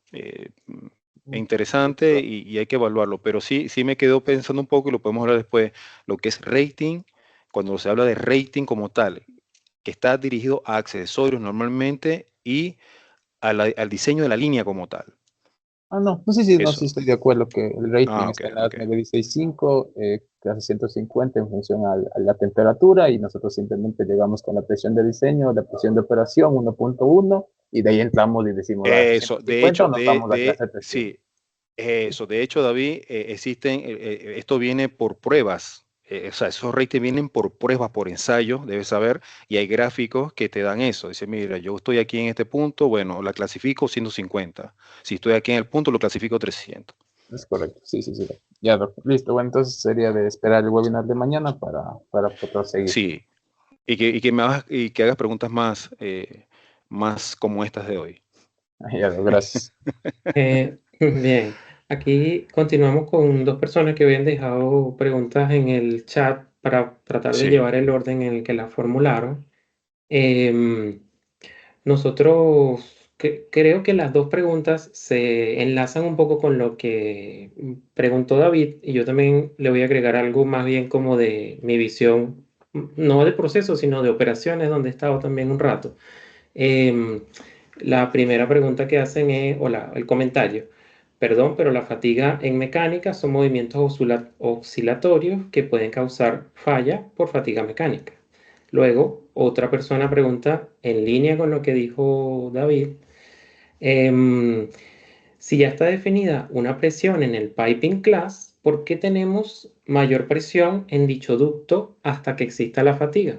interesante y hay que evaluarlo, pero sí me quedo pensando un poco y lo podemos hablar después, lo que es rating, cuando se habla de rating como tal, que está dirigido a accesorios normalmente y al diseño de la línea como tal. No, no sé si no, sí Eso. estoy de acuerdo que el rating Ok, está en la ok. 965, casi 150 en función a la temperatura y nosotros simplemente llegamos con la presión de diseño, la presión de operación 1.1 y de ahí entramos y decimos a Eso, de 150 o hecho, nos vamos a clase de presión. sí, eso, de hecho, David, esto viene por pruebas, o sea, esos ratings vienen por pruebas, por ensayos, debes saber, y hay gráficos que te dan eso. Dice, mira, yo estoy aquí en este punto, bueno, la clasifico 150. Si estoy aquí en el punto, lo clasifico 300. Es correcto, sí, sí, sí. Ya, listo. Bueno, entonces sería de esperar el webinar de mañana para poder seguir. Sí, y que hagas preguntas más como estas de hoy. Ya, gracias. Bien, aquí continuamos con dos personas que habían dejado preguntas en el chat para tratar de Sí, llevar el orden en el que las formularon. Em, Nosotros creo que las dos preguntas se enlazan un poco con lo que preguntó David y yo también le voy a agregar algo más bien como de mi visión, no de proceso, sino de operaciones, donde he estado también un rato. Em, la primera pregunta que hacen es, el comentario, perdón, pero la fatiga en mecánica son movimientos oscilatorios que pueden causar falla por fatiga mecánica. Luego, otra persona pregunta, en línea con lo que dijo David, em, si ya está definida una presión en el piping class, ¿por qué tenemos mayor presión en dicho ducto hasta que exista la fatiga?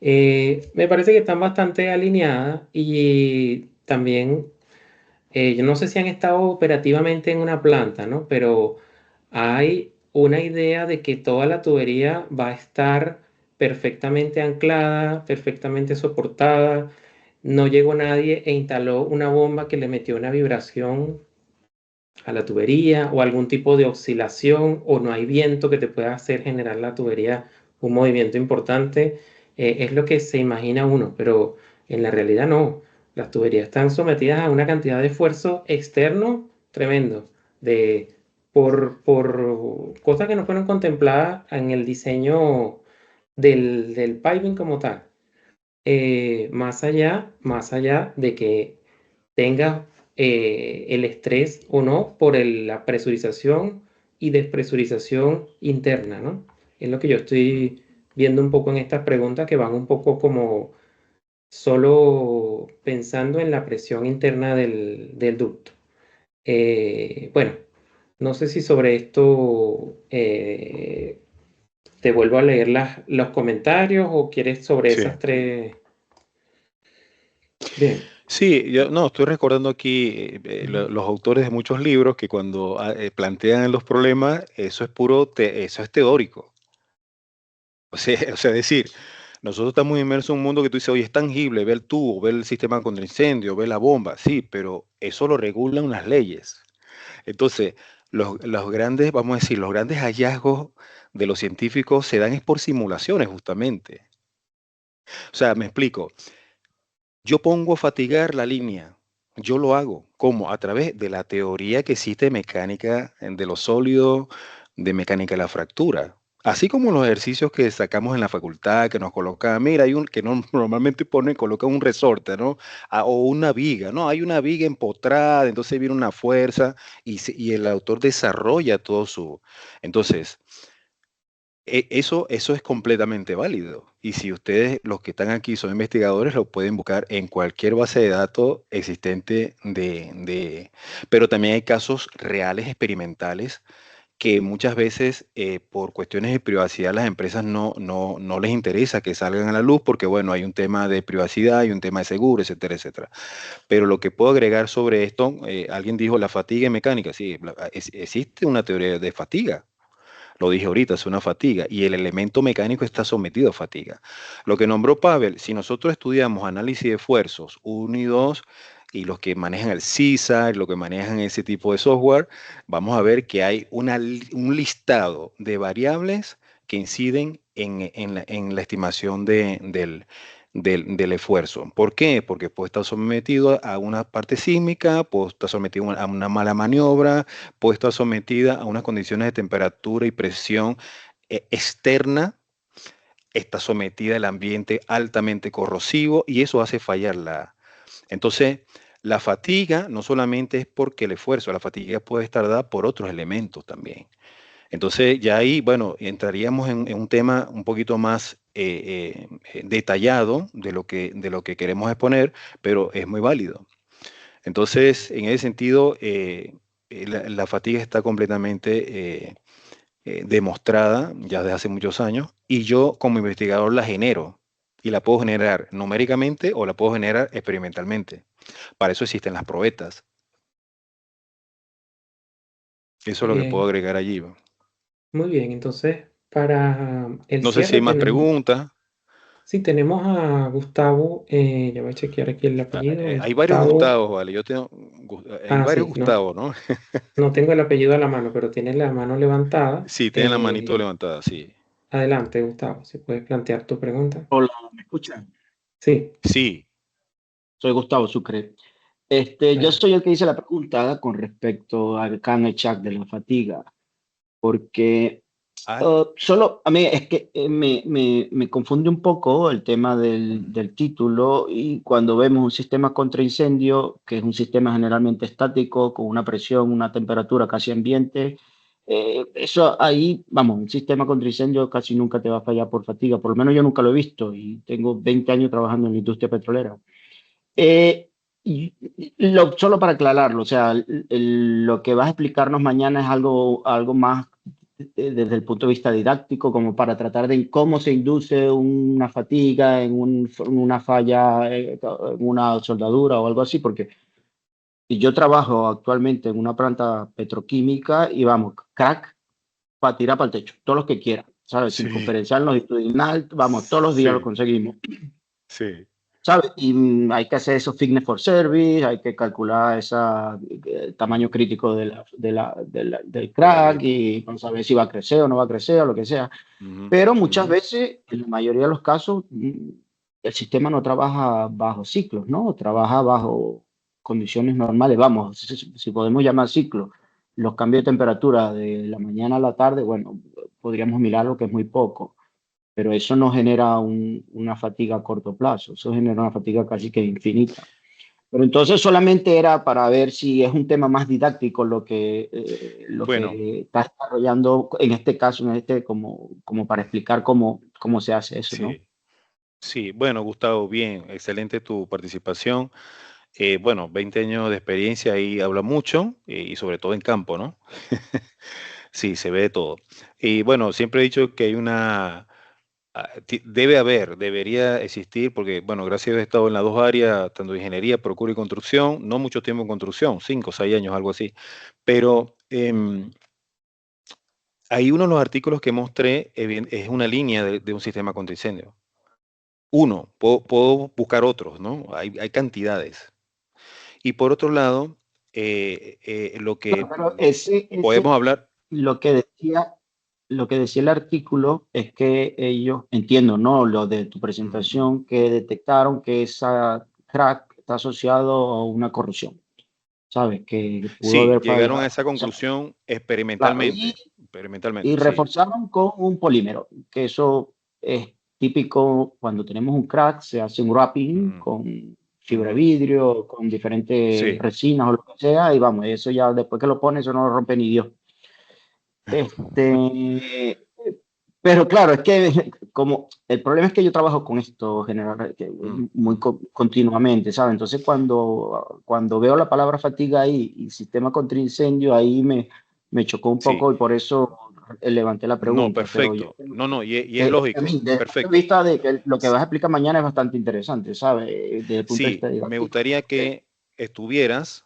Me parece que están bastante alineadas y también, yo no sé si han estado operativamente en una planta, ¿no? Pero hay una idea de que toda la tubería va a estar perfectamente anclada, perfectamente soportada. No llegó nadie e instaló una bomba que le metió una vibración a la tubería o algún tipo de oscilación o no hay viento que te pueda hacer generar la tubería un movimiento importante. Es lo que se imagina uno, pero en la realidad no. Las tuberías están sometidas a una cantidad de esfuerzo externo tremendo, de, por cosas que no fueron contempladas en el diseño del piping como tal. Más allá de que tenga el estrés o no por la presurización y despresurización interna, ¿no? Es lo que yo estoy viendo un poco en estas preguntas que van un poco como solo pensando en la presión interna del ducto. Bueno, no sé si sobre esto te vuelvo a leer los comentarios o quieres sobre sí. esas tres. Bien. Sí, yo no, estoy recordando aquí los autores de muchos libros que cuando plantean los problemas, eso es eso es teórico. O sea, decir, nosotros estamos inmersos en un mundo que tú dices, oye, es tangible, ve el tubo, ve el sistema contra incendio, ve la bomba, sí, pero eso lo regulan unas leyes. Entonces, los grandes, vamos a decir, los grandes hallazgos de los científicos se dan es por simulaciones, justamente. O sea, me explico. Yo pongo a fatigar la línea. Yo lo hago. ¿Cómo? A través de la teoría que existe de mecánica de los sólidos, de mecánica de la fractura. Así como los ejercicios que sacamos en la facultad, que nos colocan, mira, hay un que no, normalmente colocan un resorte, ¿no? O una viga, ¿no? Hay una viga empotrada, entonces viene una fuerza y el autor desarrolla todo su. Entonces, eso es completamente válido. Y si ustedes, los que están aquí, son investigadores, lo pueden buscar en cualquier base de datos existente Pero también hay casos reales, experimentales, que muchas veces por cuestiones de privacidad las empresas no les interesa que salgan a la luz porque, bueno, hay un tema de privacidad, hay un tema de seguro, etcétera, etcétera. Pero lo que puedo agregar sobre esto, alguien dijo la fatiga mecánica. Sí, existe una teoría de fatiga. Lo dije ahorita, es una fatiga y el elemento mecánico está sometido a fatiga. Lo que nombró Pavel, si nosotros estudiamos análisis de esfuerzos 1 y 2 y los que manejan el CISA, los que manejan ese tipo de software, vamos a ver que hay un listado de variables que inciden en la estimación del esfuerzo. ¿Por qué? Porque puede estar sometido a una parte sísmica, puede estar sometido a una mala maniobra, puede estar sometida a unas condiciones de temperatura y presión externa, está sometida al ambiente altamente corrosivo y eso hace fallar. Entonces, la fatiga no solamente es porque el esfuerzo, la fatiga puede estar dada por otros elementos también. Entonces, ya ahí, bueno, entraríamos en un tema un poquito más detallado de lo que queremos exponer, pero es muy válido. Entonces, en ese sentido, la fatiga está completamente demostrada ya desde hace muchos años y yo como investigador la genero y la puedo generar numéricamente o la puedo generar experimentalmente. Para eso existen las probetas. Eso es lo que puedo Bien, agregar allí. muy bien. Entonces, para el No sé si hay cierre más tenemos, preguntas. sí, tenemos a Gustavo, ya voy a chequear aquí el apellido, Hay varios Gustavo, Gustavos, ¿vale? Hay varios sí, no, Gustavos, ¿no? no tengo el apellido a la mano, pero tiene la mano levantada. Sí, tienen la manito levantada, sí. Adelante, Gustavo, si puedes plantear tu pregunta. Hola, ¿me escuchan? Sí, Sí, Soy Gustavo Sucre. Yo adelante. soy el que hice la pregunta con respecto al cano chat de la fatiga, porque al, solo a mí es que me confunde un poco el tema mm, del título y cuando vemos un sistema contra incendio, que es un sistema generalmente estático, con una presión, una temperatura casi ambiente, eso ahí, vamos, un sistema contra incendio casi nunca te va a fallar por fatiga, por lo menos yo nunca lo he visto y tengo 20 años trabajando en la industria petrolera. Eh, solo para aclararlo, o sea, lo que vas a explicarnos mañana es algo más desde el punto de vista didáctico, como para tratar de cómo se induce una fatiga en una falla, en una soldadura o algo así, porque yo trabajo actualmente en una planta petroquímica y vamos, crack para tirar para el techo, todos los que quieran, ¿sabes? sí, Circunferencial, longitudinal, vamos, todos los días lo sí, conseguimos. sí, ¿Sabes? Y hay que hacer esos fitness for service, hay que calcular ese tamaño crítico del de la crack grieta. y no saber si va a crecer o no va a crecer o lo que sea. Ujú, Pero muchas ujú. veces, en la mayoría de los casos, el sistema no trabaja bajo ciclos, ¿no? Trabaja bajo condiciones normales. Vamos, si podemos llamar ciclos, los cambios de temperatura de la mañana a la tarde, bueno, podríamos mirarlo que es muy poco, pero eso no genera una fatiga a corto plazo, eso genera una fatiga casi que infinita. Pero entonces solamente era para ver si es un tema más didáctico lo Bueno, que está desarrollando en este caso, como para explicar cómo se hace eso, ¿no? sí, sí. Bueno, Gustavo, bien, excelente tu participación. Bueno, 20 años de experiencia ahí habla mucho y sobre todo en campo, ¿no? Sí, se ve de todo. Y bueno, siempre he dicho que hay debería existir, porque bueno, gracias a Dios he estado en las dos áreas, tanto de ingeniería, procura y construcción, no mucho tiempo en construcción, 5 o 6 años, algo así, pero hay uno de los artículos que mostré, es una línea de un sistema contra incendio. Uno, puedo buscar otros, ¿no? Hay cantidades. Y por otro lado, lo Claro, que pero podemos hablar, lo que lo que decía el artículo es que ellos, entiendo, ¿no? Lo de tu mm, presentación, que detectaron que esa crack está asociado a una corrosión, ¿sabes? Que pudo sí, haber llegaron a fallado. esa O sea, conclusión claro, y experimentalmente, sí. reforzaron con un polímero, que eso es típico cuando tenemos un crack, se hace un wrapping Mm, con fibra de ujú, vidrio, con diferentes sí, resinas o lo que sea, y vamos, eso ya después que lo pones, eso no lo rompe ni Dios. Este, pero claro, es que como el problema es que yo trabajo con esto general, muy mm. continuamente, ¿sabes? Entonces cuando veo la palabra fatiga ahí y sistema contra incendio, ahí me chocó un Sí, poco y por eso levanté la no, pregunta. Pero yo perfecto. creo No, no, y es a mí, lógico, desde el punto de perfecto. vista de que lo que S- vas a explicar mañana es bastante interesante, ¿sabes? Desde el punto de Sí, vista didáctico. me gustaría que estuvieras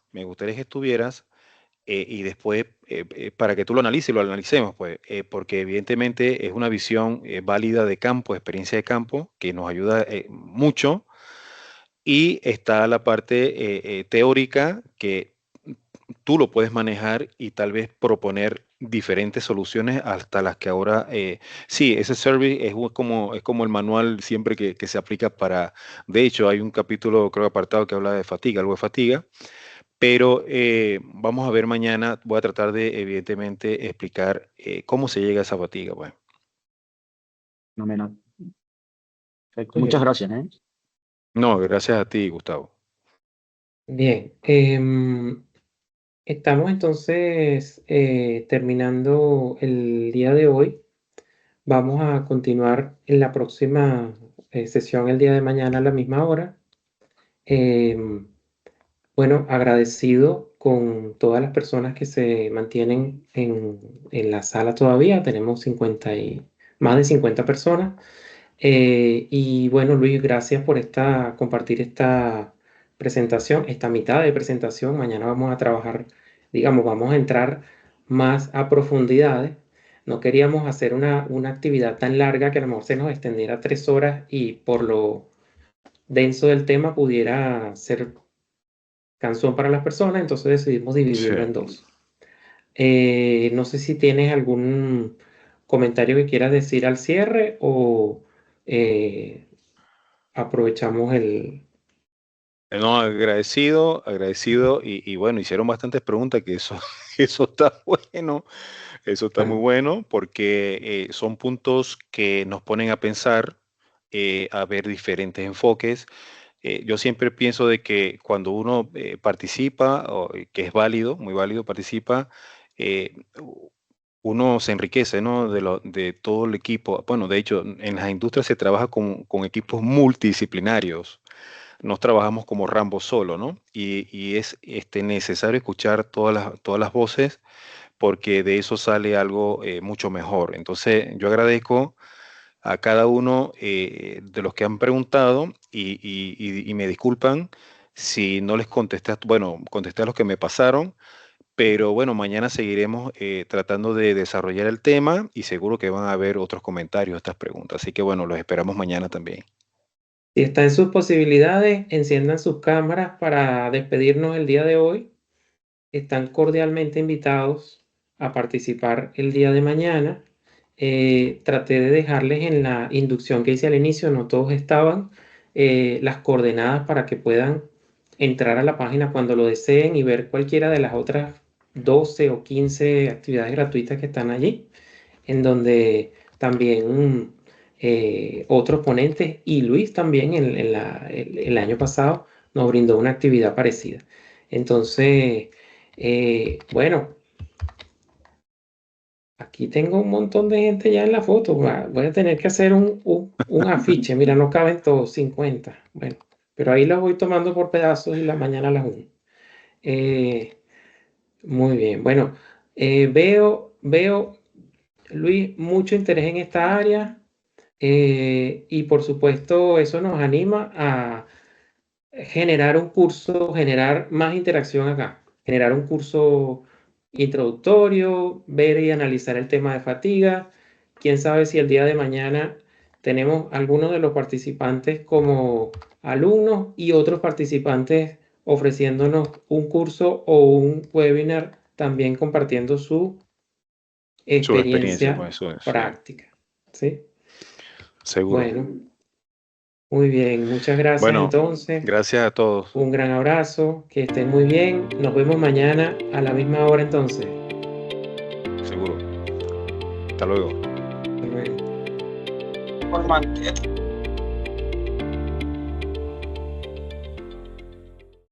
y después para que tú lo analices y lo analicemos, pues, porque evidentemente es una visión válida de campo, experiencia de campo, que nos ayuda mucho. Y está la parte teórica que tú lo puedes manejar y tal vez proponer diferentes soluciones hasta las que ahora, sí, ese service es como el manual siempre que se aplica para, de hecho, hay un capítulo, creo, apartado que habla de fatiga, algo de fatiga, pero vamos a ver mañana, voy a tratar de, evidentemente, explicar cómo se llega a esa fatiga, pues. Fenomenal. Perfecto. Muy Muchas bien. gracias, ¿eh? No, gracias a ti, Gustavo. Bien, estamos entonces terminando el día de hoy. Vamos a continuar en la próxima sesión el día de mañana a la misma hora. Em, bueno, agradecido con todas las personas que se mantienen en la sala todavía. Tenemos más de 50 personas. Y bueno, Luis, gracias por compartir esta presentación, esta mitad de presentación. Mañana vamos a trabajar, digamos, vamos a entrar más a profundidades. No queríamos hacer una actividad tan larga que a lo mejor se nos extendiera 3 horas y por lo denso del tema pudiera ser cansón para las personas, entonces decidimos Sí. dividirlo en dos. No sé si tienes algún comentario que quieras decir al cierre o aprovechamos el... No, agradecido y bueno, hicieron bastantes preguntas que eso, eso está bueno, eso está muy Bueno, bueno porque son puntos que nos ponen a pensar, a ver diferentes enfoques. Yo siempre pienso de que cuando uno participa, que es válido, muy válido, participa, eh, uno se enriquece, ¿no? De todo el equipo. Bueno, de hecho, en las industrias se trabaja con equipos multidisciplinarios. Nos trabajamos como Rambo solo, ¿no? Y es necesario escuchar todas las voces porque de eso sale algo mucho mejor. Entonces, yo agradezco a cada uno de los que han preguntado y me disculpan si no les contesté, bueno, contesté a los que me pasaron, pero bueno, mañana seguiremos tratando de desarrollar el tema y seguro que van a haber otros comentarios a estas preguntas. Así que bueno, los esperamos mañana también. si está en sus posibilidades, enciendan sus cámaras para despedirnos el día de hoy. Están cordialmente invitados a participar el día de mañana. Traté de dejarles en la inducción que hice al inicio, no todos estaban, las coordenadas para que puedan entrar a la página cuando lo deseen y ver cualquiera de las otras 12 o 15 actividades gratuitas que están allí, en donde también otros ponentes y Luis también el año pasado nos brindó una actividad parecida. Entonces, bueno, aquí tengo un montón de gente ya en la foto. Voy a tener que hacer un afiche. Mira, no caben todos, 50. Bueno, pero ahí las voy tomando por pedazos y la mañana a las 1. Muy bien. Bueno, veo, Luis, mucho interés en esta área. Y por supuesto, eso nos anima a generar un curso, generar más interacción acá, generar un curso introductorio, ver y analizar el tema de fatiga. Quién sabe si el día de mañana tenemos algunos de los participantes como alumnos y otros participantes ofreciéndonos un curso o un webinar también compartiendo su Su experiencia, experiencia pues eso es, sí, práctica. ¿Sí? seguro. Bueno, muy bien, muchas gracias Bueno, entonces. gracias a todos, Un gran abrazo, que estén muy bien. Nos vemos mañana a la misma hora entonces. seguro. Hasta luego. Hasta luego. Formante.